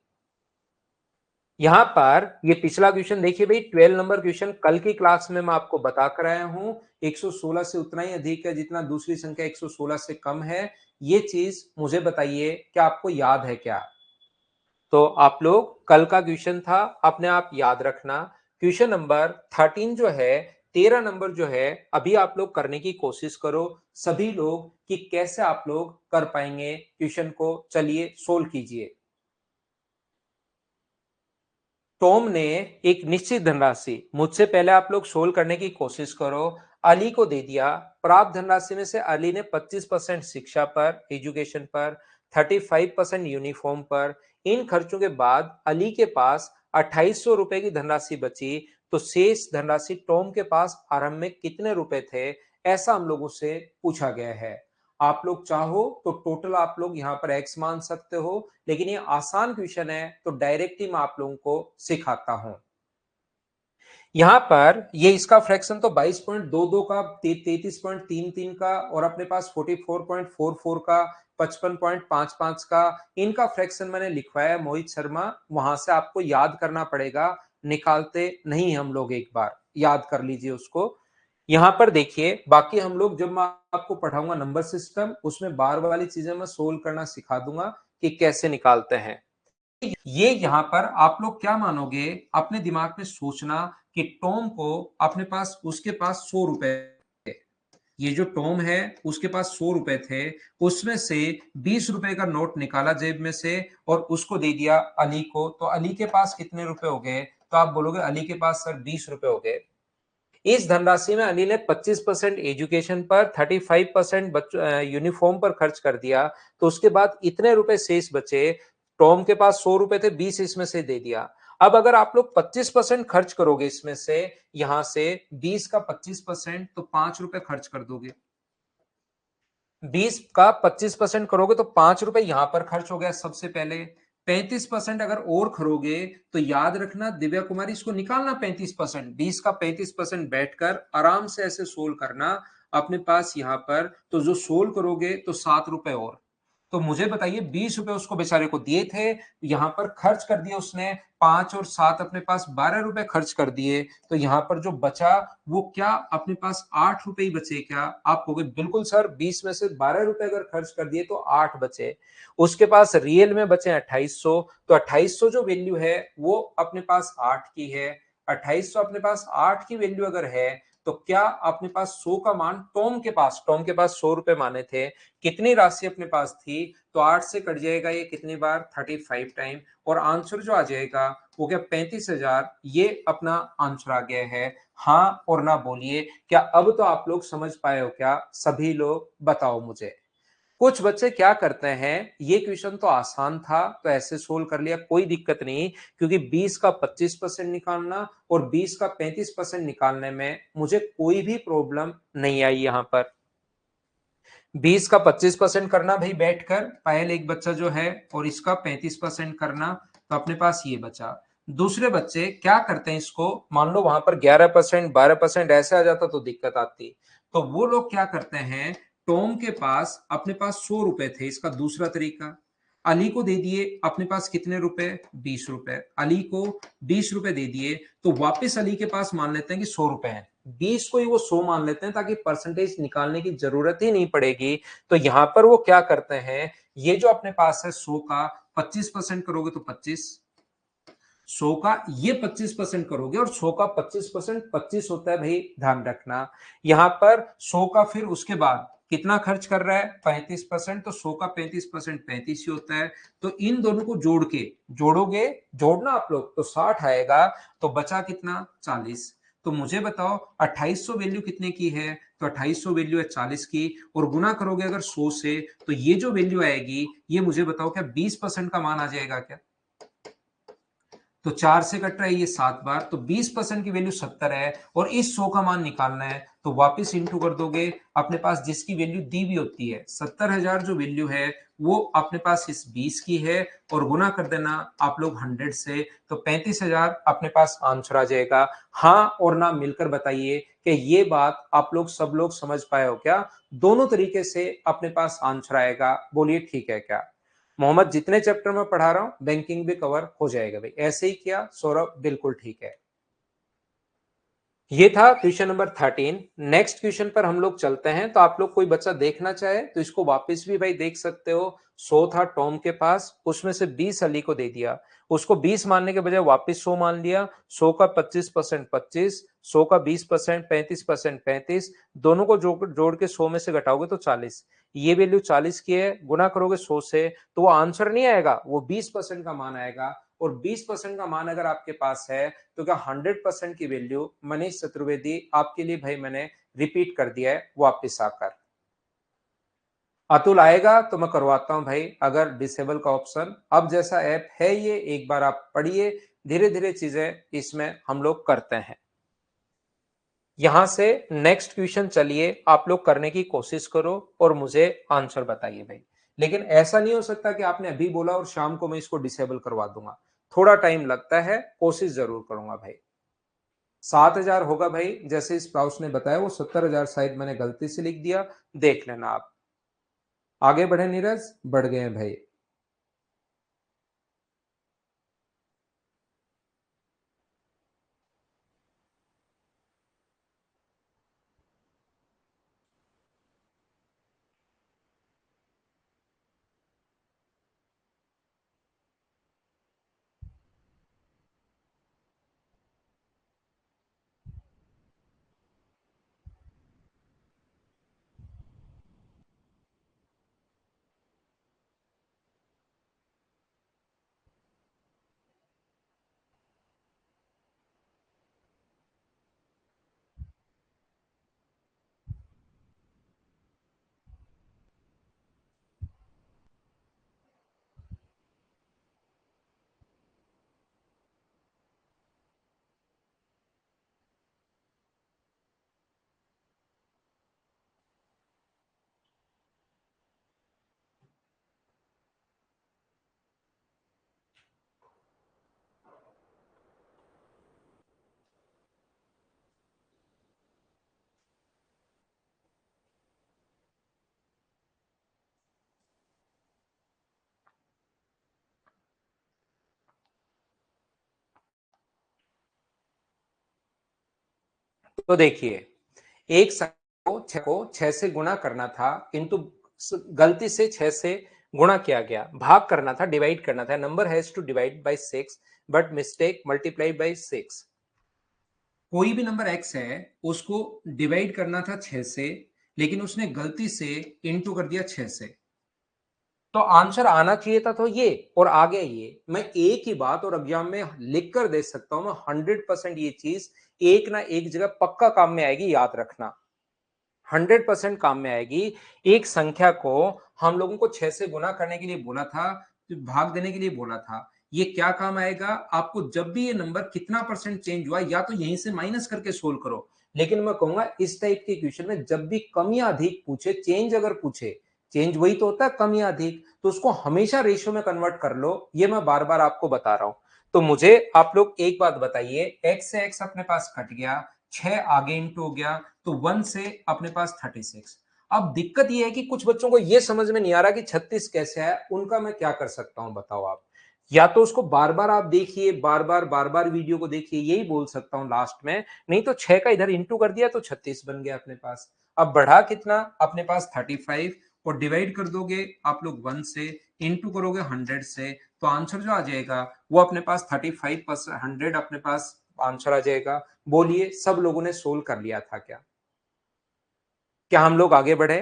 यहां पर ये पिछला क्वेश्चन देखिए भाई, 12 नंबर क्वेश्चन कल की क्लास में मैं आपको बता कर आया हूं। 116 से उतना ही अधिक है जितना दूसरी संख्या 116 से कम है। ये चीज मुझे बताइए क्या आपको याद है क्या। तो आप लोग कल का क्वेश्चन था, अपने आप याद रखना। क्वेश्चन नंबर 13 जो है, 13 नंबर जो है, अभी आप लोग करने की कोशिश करो सभी लोग कि कैसे आप लोग कर पाएंगे क्वेश्चन को। चलिए सोल्व कीजिए। टॉम ने एक निश्चित धनराशि, मुझसे पहले आप लोग सोल्व करने की कोशिश करो, अली को दे दिया। प्राप्त धनराशि में से अली ने 25% शिक्षा पर, एजुकेशन पर, 35% यूनिफॉर्म पर। इन खर्चों के बाद अली के पास 2800 रुपए की धनराशि बची। तो शेष धनराशि टॉम के पास आरंभ में कितने रुपए थे, ऐसा हम लोगों से पूछा गया है। आप लोग चाहो तो टोटल आप लोग यहाँ पर x मान सकते हो, लेकिन ये आसान क्वेश्चन है तो डायरेक्ट ही मैं आप लोगों को सिखाता हूं। यहां पर ये इसका फ्रैक्शन तो 22.22 का, 33.33 का, और अपने पास 44.44 का, 55.55 का, इनका फ्रैक्शन मैंने लिखवाया मोहित शर्मा। वहां से आपको याद करना पड़ेगा, निकालते नहीं हम लोग, एक बार याद कर लीजिए उसको। यहां पर देखिए, बाकी हम लोग जब मैं आपको पढ़ाऊंगा नंबर सिस्टम, उसमें बार वाली चीजें मैं सोल्व करना सिखा दूंगा कि कैसे निकालते हैं। ये यहां पर आप लोग क्या मानोगे, अपने दिमाग में सोचना कि टॉम को अपने पास, उसके पास 100 रुपए, ये जो टॉम है उसके पास 100 रुपए थे, उसमें से 20 रुपए का नोट निकाला जेब में से और उसको दे दिया अली को। तो अली के पास कितने रुपए हो गए, तो आप बोलोगे अली के पास सर 20 रुपए हो गए। इस धनराशि में अली ने 25% एजुकेशन पर, 35% यूनिफॉर्म पर खर्च कर दिया। तो उसके बाद इतने रुपए शेष बचे। टॉम के पास 100 रुपए थे, 20 इसमें से दे दिया। अब अगर आप लोग 25% खर्च करोगे इसमें से, यहां से 20 का 25%, तो 5 रुपए खर्च कर दोगे। 20 का 25% करोगे तो 5 रुपए यहां पर खर्च हो गया सबसे पहले। 35% अगर और करोगे तो याद रखना दिव्या कुमारी, इसको निकालना 35%, 20 का 35% बैठकर आराम से ऐसे सोल्व करना अपने पास यहां पर। तो जो सोल्व करोगे तो 7 रुपए और। तो मुझे बताइए 20 रुपए उसको बेचारे को दिए थे, यहां पर खर्च कर दिए उसने 5 और 7, अपने पास 12 रुपए खर्च कर दिए। तो यहां पर जो बचा वो क्या, अपने पास 8 रुपए ही बचे क्या। आप कहोगे बिल्कुल सर, 20 में से 12 रुपए अगर खर्च कर दिए तो 8 बचे। उसके पास रियल में बचे 2800। तो 2800 जो वैल्यू है वो अपने पास 8 की है। 2800 अपने पास 8 की वैल्यू अगर है, तो क्या अपने पास 100 का मान टॉम के पास 100 रुपए माने थे, कितनी राशि अपने पास थी। तो 8 से कट जाएगा ये कितनी बार, 35 टाइम, और आंसर जो आ जाएगा वो क्या 35,000। ये अपना आंसर आ गया है। हाँ और ना बोलिए, क्या अब तो आप लोग समझ पाए हो क्या, सभी लोग बताओ मुझे। कुछ बच्चे क्या करते हैं, ये क्वेश्चन तो आसान था तो ऐसे सोल्व कर लिया, कोई दिक्कत नहीं, क्योंकि 20 का 25% निकालना और 20 का 35% निकालने में मुझे कोई भी प्रॉब्लम नहीं आई। यहां पर 20 का 25% करना भाई बैठकर, पहले एक बच्चा जो है, और इसका 35% करना, तो अपने पास ये बचा। दूसरे बच्चे क्या करते हैं, इसको मान लो वहां पर 11% 12% ऐसे आ जाता तो दिक्कत आती। तो वो लोग क्या करते हैं, टॉम के पास अपने पास 100 रुपए थे, इसका दूसरा तरीका, अली को दे दिए अपने पास कितने रुपए, 20 रुपए, अली को 20 रुपए दे दिए। तो वापस अली के पास मान लेते हैं कि 100 रुपए हैं, 20 को ही वो 100 मान लेते हैं ताकि परसेंटेज निकालने की जरूरत ही नहीं पड़ेगी। तो यहां पर वो क्या करते हैं, ये जो अपने पास है 100 का 25% करोगे तो 25, 100 का ये 25% करोगे और 100 का 25% 25 होता है भाई, ध्यान रखना। यहां पर 100 का फिर उसके बाद कितना खर्च कर रहा है 35%, तो 100 का 35% 35 ही होता है। तो इन दोनों को जोड़ के जोड़ोगे, जोड़ना आप लोग, तो 60 आएगा। तो बचा कितना 40। तो मुझे बताओ 2800 वैल्यू कितने की है, तो 2800 वैल्यू है 40 की, और गुना करोगे अगर 100 से, तो ये जो वैल्यू आएगी ये मुझे बताओ क्या 20% का मान आ जाएगा क्या? तो 4 से कट रहा है ये 7 बार, तो 20% की वैल्यू 70 है, और इस 100 का मान निकालना है। तो वापस इंटू कर दोगे, अपने पास जिसकी वैल्यू दी भी होती है 70,000 जो वैल्यू है वो अपने पास इस 20 की है, और गुना कर देना आप लोग 100 से, तो 35,000 अपने पास आंसर आ जाएगा। हाँ और ना मिलकर बताइए कि ये बात आप लोग सब लोग समझ पाए हो क्या? दोनों तरीके से अपने पास आंसर आएगा, बोलिए ठीक है क्या? मोहम्मद जितने चैप्टर में पढ़ा रहा हूं बैंकिंग भी कवर हो जाएगा भाई। ऐसे ही किया सौरभ, बिल्कुल ठीक है। ये था क्वेश्चन नंबर 13। नेक्स्ट क्वेश्चन पर हम लोग चलते हैं। तो आप लोग कोई बच्चा देखना चाहे तो इसको वापस भी भाई देख सकते हो। 100 था टॉम के पास, उसमें से 20 अली को दे दिया। उसको 20 मानने के बजाय वापस 100 मान लिया। 100 का 25% 25, 100 का 20% 35% 35, दोनों को जोड़ जोड़ के 100 में से घटाओगे तो 40। ये वैल्यू 40 की है, गुना करोगे 100 से, तो वो आंसर नहीं आएगा, वो 20% का मान आएगा। और 20% का मान अगर आपके पास है तो क्या 100% की वैल्यू मनीष चतुर्वेदी आपके लिए भाई मैंने रिपीट कर दिया है वापिस आकर। अतुल आएगा तो मैं करवाता हूं भाई, अगर डिसेबल का ऑप्शन। अब जैसा ऐप है ये, एक बार आप पढ़िए, धीरे धीरे चीजें इसमें हम लोग करते हैं। यहां से नेक्स्ट क्वेश्चन चलिए, आप लोग करने की कोशिश करो और मुझे आंसर बताइए भाई। लेकिन ऐसा नहीं हो सकता कि आपने अभी बोला और शाम को मैं इसको डिसेबल करवा दूंगा। थोड़ा टाइम लगता है, कोशिश जरूर करूंगा भाई। 7,000 होगा भाई, जैसे इस प्राउस ने बताया, वो 70,000 शायद मैंने गलती से लिख दिया, देख लेना आप। आगे बढ़े नीरज, बढ़ गए हैं भाई। तो देखिए, एक संख्या को 6 से गुणा करना था, किंतु गलती से 6 से गुणा किया गया। भाग करना था, डिवाइड करना था। Number has to divide by 6 but mistake multiply by 6। कोई भी नंबर x है, उसको डिवाइड करना था 6 से, लेकिन उसने गलती से इंटू कर दिया 6 से। तो आंसर आना चाहिए था तो ये, और आ गया ये। मैं एक ही बात और एग्जाम में लिख कर दे सकता हूं, मैं 100% ये चीज एक ना एक जगह पक्का काम में आएगी, याद रखना। 100% काम में आएगी। एक संख्या को हम लोगों को 6 से गुना करने के लिए बोला था, तो भाग देने के लिए बोला था। ये क्या काम आएगा आपको, जब भी ये नंबर कितना परसेंट चेंज हुआ, या तो यहीं से माइनस करके सोल्व करो। लेकिन मैं कहूंगा इस टाइप के क्वेश्चन में जब भी कम या अधिक पूछे, चेंज अगर पूछे, चेंज वही तो होता है कम या अधिक, तो उसको हमेशा रेशियो में कन्वर्ट कर लो। ये मैं बार बार आपको बता रहा हूं। तो मुझे आप लोग एक बात बताइए, एक्स से एक्स अपने पास कट गया, 6 आगे इंटू हो गया, तो 1 से अपने पास 36। अब दिक्कत यह है कि कुछ बच्चों को यह समझ में नहीं आ रहा कि 36 कैसे है, उनका मैं क्या कर सकता हूं बताओ आप। या तो उसको बार बार आप देखिए, बार बार वीडियो को देखिए, यही बोल सकता हूं लास्ट में। नहीं तो 6 का इधर इंटू कर दिया तो 36 बन गया अपने पास। अब बढ़ा कितना अपने पास 35, और डिवाइड कर दोगे आप लोग 1 से, इनटू करोगे 100 से, तो आंसर जो आ जाएगा वो अपने पास 35% 100 अपने पास आंसर आ जाएगा। बोलिए सब लोगों ने सोल्व कर लिया था क्या? क्या हम लोग आगे बढ़े?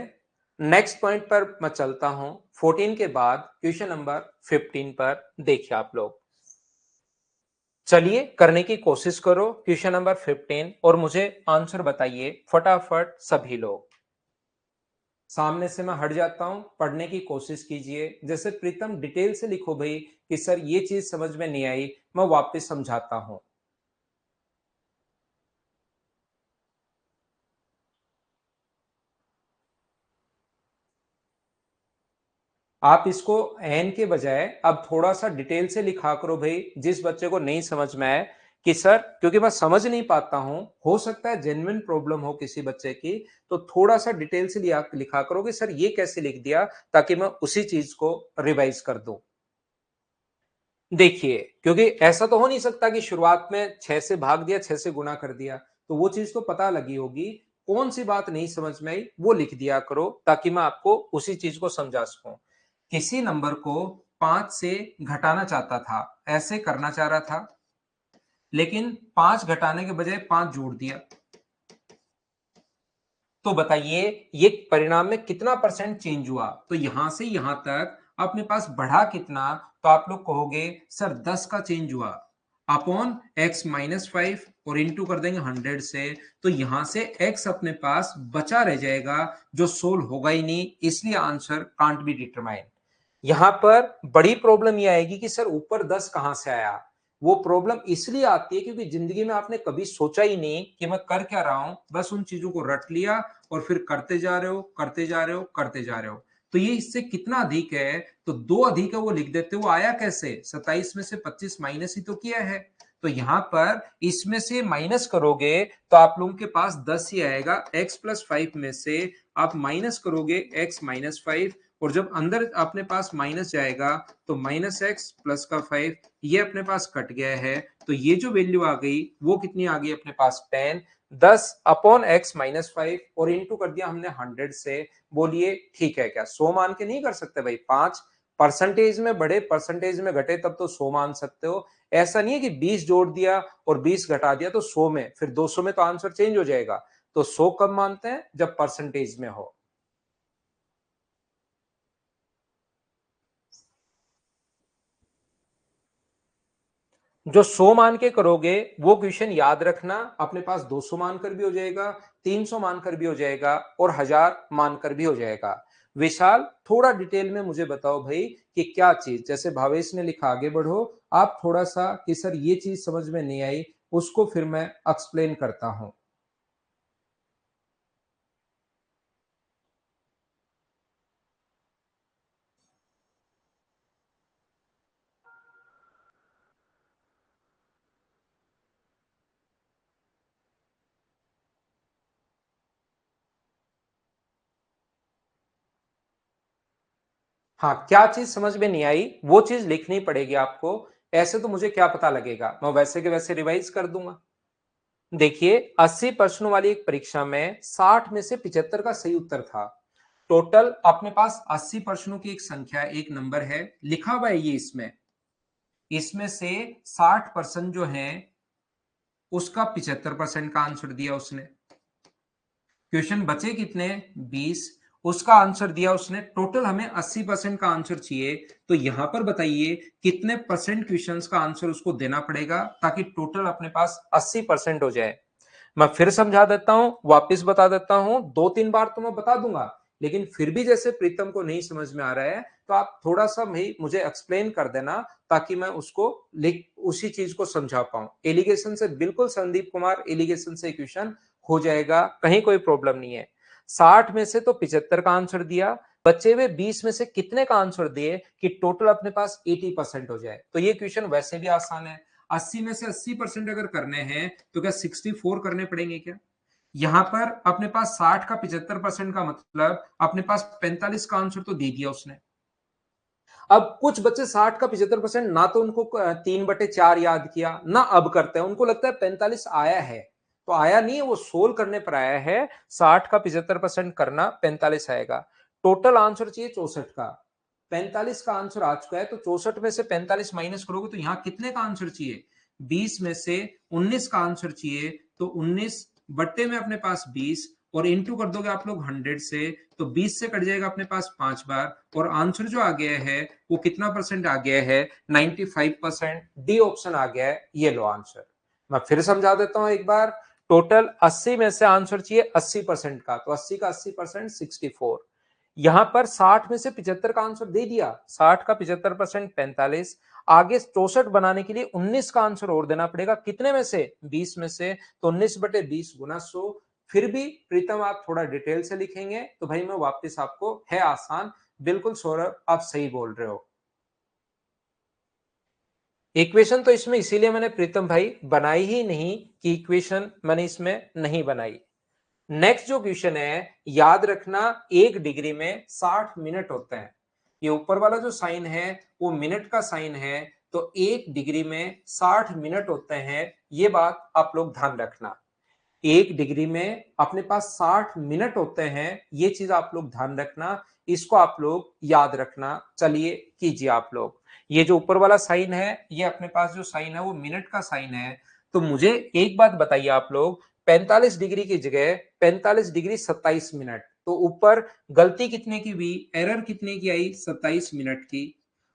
नेक्स्ट पॉइंट पर मैं चलता हूं। 14 के बाद क्वेश्चन नंबर 15 पर देखिए आप लोग। चलिए करने की कोशिश करो क्वेश्चन नंबर 15 और मुझे आंसर बताइए फटाफट सभी लोग। सामने से मैं हट जाता हूं, पढ़ने की कोशिश कीजिए। जैसे प्रीतम डिटेल से लिखो भाई कि सर ये चीज समझ में नहीं आई, मैं वापस समझाता हूं। आप इसको एन के बजाय अब थोड़ा सा डिटेल से लिखा करो भाई, जिस बच्चे को नहीं समझ में आए कि सर क्योंकि मैं समझ नहीं पाता हूं, हो सकता है जेन्युइन प्रॉब्लम हो किसी बच्चे की, तो थोड़ा सा डिटेल से लिखा करो कि सर ये कैसे लिख दिया, ताकि मैं उसी चीज को रिवाइज कर दूं। देखिए क्योंकि ऐसा तो हो नहीं सकता कि शुरुआत में 6 से भाग दिया, 6 से गुणा कर दिया, तो वो चीज तो पता लगी होगी। कौन सी बात नहीं समझ में आई वो लिख दिया करो, ताकि मैं आपको उसी चीज को समझा सकूं। किसी नंबर को 5 से घटाना चाहता था, ऐसे करना चाह रहा था, लेकिन 5 घटाने के बजाय 5 जोड़ दिया, तो बताइए ये परिणाम में कितना परसेंट चेंज हुआ? तो यहां से यहां तक अपने पास बढ़ा कितना? तो आप लोग कहोगे सर 10 का चेंज हुआ अपॉन x माइनस 5 और इंटू कर देंगे 100 से, तो यहां से x अपने पास बचा रह जाएगा जो सोल्व होगा ही नहीं, इसलिए आंसर कांट बी डिटरमाइन। यहां पर बड़ी प्रॉब्लम यह आएगी कि सर ऊपर 10 कहां से आया। वो प्रॉब्लम इसलिए आती है क्योंकि जिंदगी में आपने कभी सोचा ही नहीं कि मैं कर क्या रहा हूं, बस उन चीजों को रट लिया और फिर करते जा रहे हो, करते जा रहे हो, करते जा रहे हो। तो ये इससे कितना अधिक है, तो 2 अधिक है वो लिख देते हो। वो आया कैसे? 27 में से 25 माइनस ही तो किया है, तो यहां पर इसमें से माइनस करोगे तो आप लोगों के पास 10 ही आएगा। x प्लस 5 में से आप माइनस करोगे x माइनस 5, और जब अंदर अपने पास माइनस जाएगा तो माइनस एक्स प्लस का 5, ये अपने पास कट गया है, तो ये जो वैल्यू आ गई वो कितनी आ गई अपने पास 10। 10 अपॉन एक्स माइनस 5 और इंटू कर दिया हमने 100 से। बोलिए ठीक है क्या? 100 मान के नहीं कर सकते भाई? 5 परसेंटेज में बढ़े परसेंटेज में घटे तब तो 100 मान सकते हो। ऐसा नहीं है कि 20 जोड़ दिया और 20 घटा दिया तो 100 में, फिर 200 में तो आंसर चेंज हो जाएगा। तो 100 कब मानते हैं? जब परसेंटेज में हो। जो 100 मान के करोगे वो क्वेश्चन याद रखना, अपने पास 200 मानकर भी हो जाएगा, 300 मानकर भी हो जाएगा और 1000 मानकर भी हो जाएगा। विशाल थोड़ा डिटेल में मुझे बताओ भाई कि क्या चीज, जैसे भावेश ने लिखा आगे बढ़ो, आप थोड़ा सा कि सर ये चीज समझ में नहीं आई, उसको फिर मैं एक्सप्लेन करता हूं। हाँ, क्या चीज समझ में नहीं आई वो चीज लिखनी पड़ेगी आपको। ऐसे तो मुझे क्या पता लगेगा, मैं वैसे के वैसे रिवाइज कर दूंगा। देखिए 80 प्रश्नों वाली एक परीक्षा में 60 में से 75 का सही उत्तर था। टोटल अपने पास 80 प्रश्नों की एक संख्या, एक नंबर है, लिखा हुआ है ये इसमें। इसमें से 60% जो है उसका 75% का आंसर दिया उसने। क्वेश्चन बचे कितने? 20, उसका आंसर दिया उसने। टोटल हमें 80% का आंसर चाहिए, तो यहां पर बताइए कितने परसेंट क्वेश्चंस का आंसर उसको देना पड़ेगा ताकि टोटल अपने पास 80% हो जाए। मैं फिर समझा देता हूं, वापस बता देता हूं, 2-3 बार तो मैं बता दूंगा, लेकिन फिर भी जैसे प्रीतम को नहीं समझ में आ रहा है तो आप थोड़ा सा भाई मुझे एक्सप्लेन कर देना, ताकि मैं उसको लिख उसी चीज को समझा पाऊं। एलिगेशन से बिल्कुल संदीप कुमार, एलिगेशन से क्वेश्चन हो जाएगा, कहीं कोई प्रॉब्लम नहीं है। 60 में से तो 75 का आंसर दिया, बचे हुए 20 में से कितने का आंसर दिए कि टोटल अपने पास 80% हो जाए। तो ये क्वेश्चन वैसे भी आसान है। 80 में से 80% अगर करने हैं तो क्या 64 करने पड़ेंगे क्या? यहां पर अपने पास 60 का 75% का मतलब अपने पास 45 का आंसर तो दे दिया उसने। अब कुछ बच्चे 60 का 75% ना तो उनको 3/4 याद किया ना अब करते हैं, उनको लगता है 45 आया है, तो आया नहीं है, वो सोल्व करने पर आया है। 60 का 75% करना 45 आएगा। टोटल आंसर चाहिए 64 का, 45 का आंसर आ चुका है, तो 64 में से 45 माइनस करोगे तो यहाँ कितने का आंसर चाहिए? 20 में से 19 का आंसर चाहिए, तो 19 बट्टे में अपने पास 20 और इंटू कर दोगे आप लोग 100 से, तो 20 से कट जाएगा अपने पास 5 बार, और आंसर जो आ गया है वो कितना परसेंट आ गया है? 95%। डी ऑप्शन आ गया है, ये लो आंसर। मैं फिर समझा देता हूं एक बार। टोटल 80 में से आंसर चाहिए 80% का, तो 80 का 80% 64। यहां पर 60 में से 75 का आंसर दे दिया, 60 का 75% 45। आगे 64 बनाने के लिए 19 का आंसर और देना पड़ेगा, कितने में से? 20 में से, तो 19 बटे 20 गुना 100। फिर भी प्रीतम आप थोड़ा डिटेल से लिखेंगे तो भाई मैं वापस आपको, है आसान, बिल्कुल सौरभ आप सही बोल रहे हो। इक्वेशन तो इसमें इसीलिए मैंने प्रीतम भाई बनाई ही नहीं कि इक्वेशन मैंने इसमें नहीं बनाई। नेक्स्ट जो क्वेश्चन है, याद रखना 1 डिग्री में 60 मिनट होते हैं। ये ऊपर वाला जो साइन है वो मिनट का साइन है, तो 1 डिग्री में 60 मिनट होते हैं, ये बात आप लोग ध्यान रखना। 1 डिग्री में अपने पास 60 मिनट होते हैं, ये चीज आप लोग ध्यान रखना, इसको आप लोग याद रखना। चलिए कीजिए आप लोग। ये जो ऊपर वाला साइन है, ये अपने पास जो साइन है वो मिनट का साइन है। तो मुझे एक बात बताइए आप लोग, 45 डिग्री की जगह 45 डिग्री 27 मिनट, तो ऊपर गलती कितने की हुई, एरर कितने की आई? 27 मिनट की।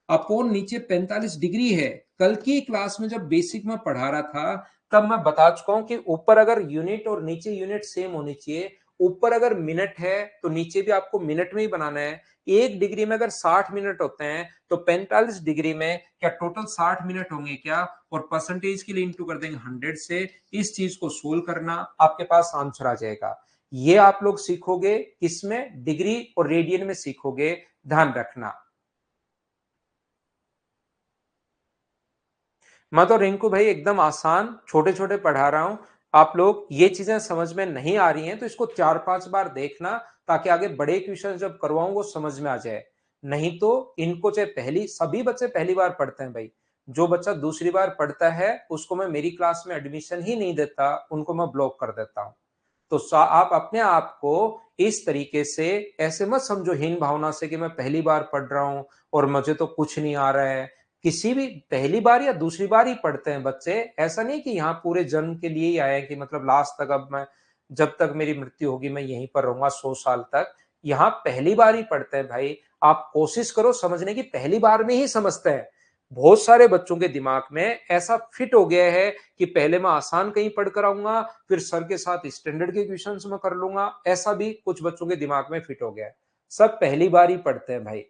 अपोन नीचे 45 डिग्री है। कल की क्लास में जब बेसिक में पढ़ा रहा था तब मैं बता चुका हूं कि ऊपर अगर यूनिट और नीचे यूनिट सेम होनी चाहिए। ऊपर अगर मिनट है तो नीचे भी आपको मिनट में ही बनाना है। 1 डिग्री में अगर 60 मिनट होते हैं तो 45 डिग्री में क्या टोटल 60 मिनट होंगे क्या? और परसेंटेज के लिए इंटू कर देंगे 100 से। इस चीज को सोल्व करना, आपके पास आंसर आ जाएगा। ये आप लोग सीखोगे किसमें? डिग्री और रेडियन में सीखोगे, ध्यान रखना। मैं तो रिंकू भाई एकदम आसान छोटे छोटे पढ़ा रहा हूं। आप लोग ये चीजें समझ में नहीं आ रही हैं तो इसको 4-5 बार देखना, ताकि आगे बड़े क्वेश्चन जब करवाऊं वो समझ में आ जाए। नहीं तो इनको चाहे पहली, सभी बच्चे पहली बार पढ़ते हैं भाई। जो बच्चा दूसरी बार पढ़ता है उसको मैं मेरी क्लास में एडमिशन ही नहीं देता, उनको मैं ब्लॉक कर देता हूं। तो आप अपने आप को इस तरीके से ऐसे मत समझो हीन भावना से कि मैं पहली बार पढ़ रहा हूं और मुझे तो कुछ नहीं आ रहा है। किसी भी पहली बार या दूसरी बार ही पढ़ते हैं बच्चे, ऐसा नहीं कि यहाँ पूरे जन्म के लिए ही आए कि मतलब लास्ट तक, अब मैं जब तक मेरी मृत्यु होगी मैं यहीं पर रहूंगा 100 साल तक। यहाँ पहली बार ही पढ़ते हैं भाई। आप कोशिश करो समझने की, पहली बार में ही समझते हैं। बहुत सारे बच्चों के दिमाग में ऐसा फिट हो गया है कि पहले मैं आसान कहीं पढ़ कर आऊंगा, फिर सर के साथ स्टैंडर्ड के क्वेश्चंस में कर लूंगा। ऐसा भी कुछ बच्चों के दिमाग में फिट हो गया है। सब पहली बार ही पढ़ते हैं भाई।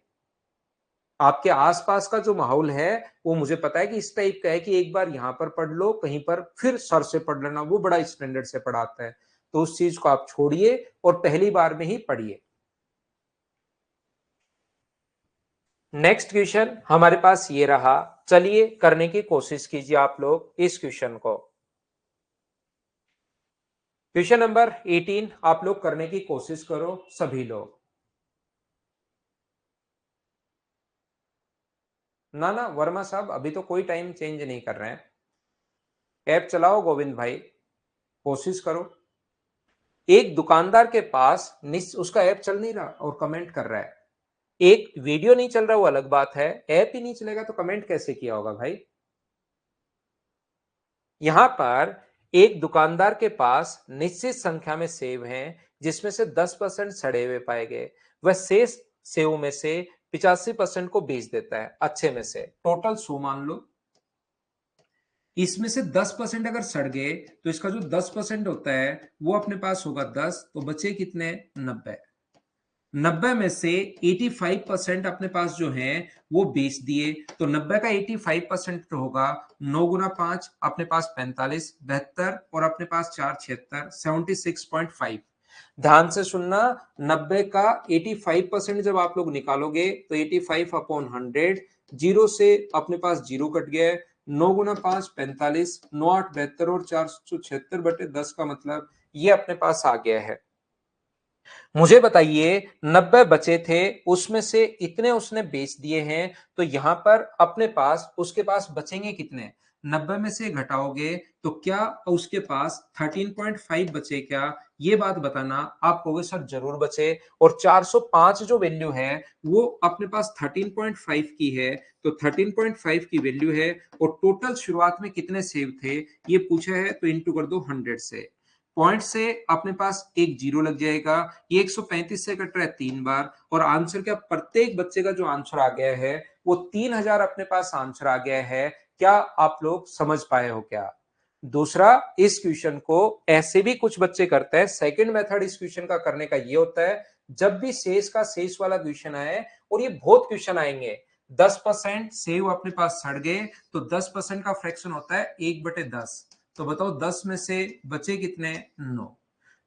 आपके आसपास का जो माहौल है वो मुझे पता है कि इस टाइप का है कि एक बार यहां पर पढ़ लो, कहीं पर फिर सर से पढ़ लेना, वो बड़ा स्टैंडर्ड से पढ़ाता है। तो उस चीज को आप छोड़िए और पहली बार में ही पढ़िए। नेक्स्ट क्वेश्चन हमारे पास ये रहा, चलिए करने की कोशिश कीजिए आप लोग इस क्वेश्चन को। क्वेश्चन नंबर 18 आप लोग करने की कोशिश करो सभी लोग। ना ना वर्मा साहब, अभी तो कोई टाइम चेंज नहीं कर रहे हैं। ऐप चलाओ गोविंद भाई, कोशिश करो। एक दुकानदार के पास उसका ऐप चल नहीं रहा और कमेंट कर रहा है। एक वीडियो नहीं चल रहा वो अलग बात है, ऐप ही नहीं चलेगा तो कमेंट कैसे किया होगा भाई? यहां पर एक दुकानदार के पास निश्चित संख्या में सेब हैं जिसमें से 10% सड़े हुए पाए गए। वह शेष सेब में से 85% को बेच देता है, अच्छे में से टोटल 100 मान लो। इसमें से 10% अगर सड़ गए तो इसका जो 10% होता है वो अपने पास होगा 10, तो बचे कितने? 90। 90 में से 85% अपने पास जो है वो बेच दिए, तो 90 का 85% तो होगा 9 गुना 5 अपने पास 45, 72 और अपने पास 4 76, 76.5। ध्यान से सुनना, 90 का 85% जब आप लोग निकालोगे तो 85 अपॉन 100, जीरो से अपने पास जीरो कट गया है। 9 गुना 5 45, 9 8 72 और 476 बटे 10 का मतलब ये अपने पास आ गया है। मुझे बताइए 90 बचे थे, उसमें से इतने उसने बेच दिए हैं, तो यहां पर अपने पास उसके पास बचेंगे कितने? 90 में से घटाओगे तो क्या उसके पास 13.5 बचे क्या? ये बात बताना। आप कहोगे सर जरूर बचे। और 405 जो वैल्यू है वो अपने पास 13.5 की है, तो 13.5 की वैल्यू है और टोटल शुरुआत में कितने सेव थे ये पूछा है, तो इंटू कर दो 100 से। पॉइंट से अपने पास एक जीरो लग जाएगा। ये 135 से कट रहा है 3 बार और आंसर क्या, प्रत्येक बच्चे का जो आंसर आ गया है वो 3000 अपने पास आंसर आ गया है। क्या आप लोग समझ पाए हो क्या? दूसरा, इस क्वेश्चन को ऐसे भी कुछ बच्चे करते हैं। सेकंड मेथड इस क्वेश्चन का करने का ये होता है, जब भी शेष का शेष वाला क्वेश्चन आए, और ये बहुत क्वेश्चन आएंगे, 10% सेव अपने पास सड़ गए तो 10% का फ्रैक्शन होता है 1/10। तो बताओ 10 में से बचे कितने? 9।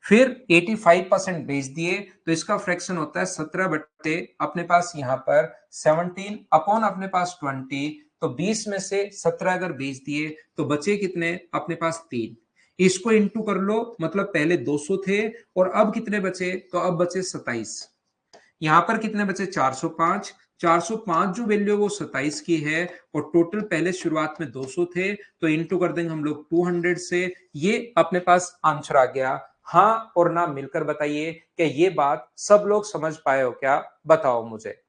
फिर 85% बेच दिए तो इसका फ्रैक्शन होता है 17 बट्टे अपने पास यहाँ पर 17 अपॉन अपने पास 20। तो 20 में से 17 अगर बेच दिए तो बचे कितने अपने पास? 3। इसको इंटू कर लो, मतलब पहले 200 थे और अब कितने बचे? तो अब बचे 27। यहां पर कितने बचे? 405। 405 जो वैल्यू वो 27 की है और टोटल पहले शुरुआत में 200 थे, तो इंटू कर देंगे हम लोग 200 से। ये अपने पास आंसर आ गया। हाँ और ना मिलकर बताइए कि ये बात सब लोग समझ पाए हो क्या? बताओ मुझे।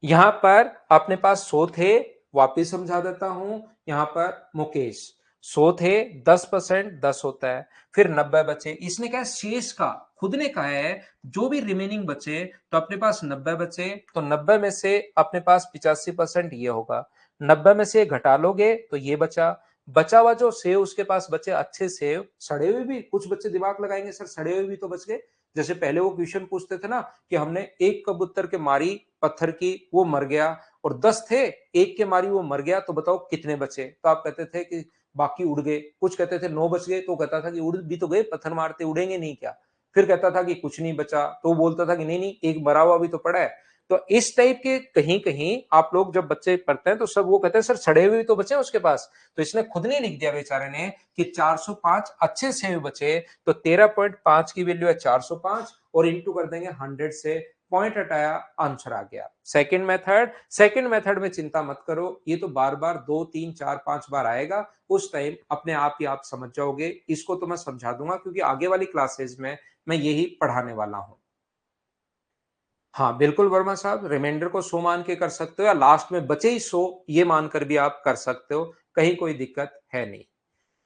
यहां पर अपने पास 100 थे, वापिस समझा देता हूं। यहां पर मुकेश 100 थे, 10% 10 होता है, फिर 90 बचे। इसने क्या शेष का, खुद ने कहा है जो भी रिमेनिंग बचे, तो अपने पास 90 बचे, तो 90 में से अपने पास 85% ये होगा। 90 में से घटा लोगे तो ये बचा। बचा हुआ जो सेव उसके पास बचे अच्छे सेव, सड़े हुए भी कुछ बच्चे दिमाग लगाएंगे सर सड़े हुए भी तो बच गए। जैसे पहले वो क्वेश्चन पूछते थे ना कि हमने एक कबूतर के मारी पत्थर की, वो मर गया, और 10 थे, एक के मारी वो मर गया, तो बताओ कितने बचे? तो आप कहते थे कि बाकी उड़ गए। कुछ कहते थे 9 बच गए, तो कहता था कि उड़ भी तो गए, पत्थर मारते उड़ेंगे नहीं क्या? फिर कहता था कि कुछ नहीं बचा, तो वो बोलता था कि नहीं नहीं एक मरा हुआ भी तो पड़ा है। तो इस टाइप के कहीं कहीं आप लोग जब बच्चे पढ़ते हैं तो सब वो कहते हैं सर सड़े हुए भी तो बचे उसके पास। तो इसने खुद ने लिख दिया बेचारे ने कि 405 अच्छे सेव बचे, तो 13.5 की वैल्यू है 405 और इंटू कर देंगे 100 से, पॉइंट हटाया, आंसर आ गया। सेकंड मेथड में चिंता मत करो, ये तो बार बार 2 3 4 5 बार आएगा, उस टाइम अपने आप ही आप समझ जाओगे। इसको तो मैं समझा दूंगा क्योंकि आगे वाली क्लासेस में मैं यही पढ़ाने वाला हूं। हाँ बिल्कुल वर्मा साहब, रिमाइंडर को 100 मान के कर सकते हो या लास्ट में बचे ही 100 ये मानकर भी आप कर सकते हो, कहीं कोई दिक्कत है नहीं।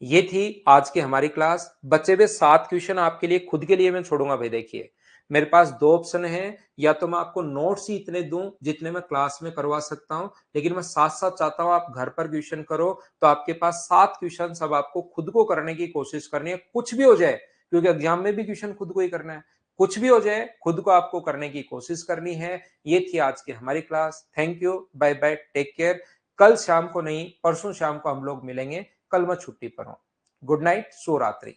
ये थी आज की हमारी क्लास। बचे हुए 7 क्वेश्चन आपके लिए खुद के लिए मैं छोड़ूंगा भाई। देखिए मेरे पास 2 ऑप्शन है, या तो मैं आपको नोट्स ही इतने दूं जितने मैं क्लास में करवा सकता हूं, लेकिन मैं साथ साथ चाहता हूं आप घर पर क्वेश्चन करो। तो आपके पास 7 क्वेश्चन सब आपको खुद को करने की कोशिश करनी है, कुछ भी हो जाए, क्योंकि एग्जाम में भी क्वेश्चन खुद को ही करना है। कुछ भी हो जाए खुद को आपको करने की कोशिश करनी है। ये थी आज की हमारी class. Thank you, bye bye, take care. कल शाम को नहीं, परसों शाम को हम लोग मिलेंगे। कल मैं छुट्टी पर हूं। गुड नाइट, शुभ रात्रि।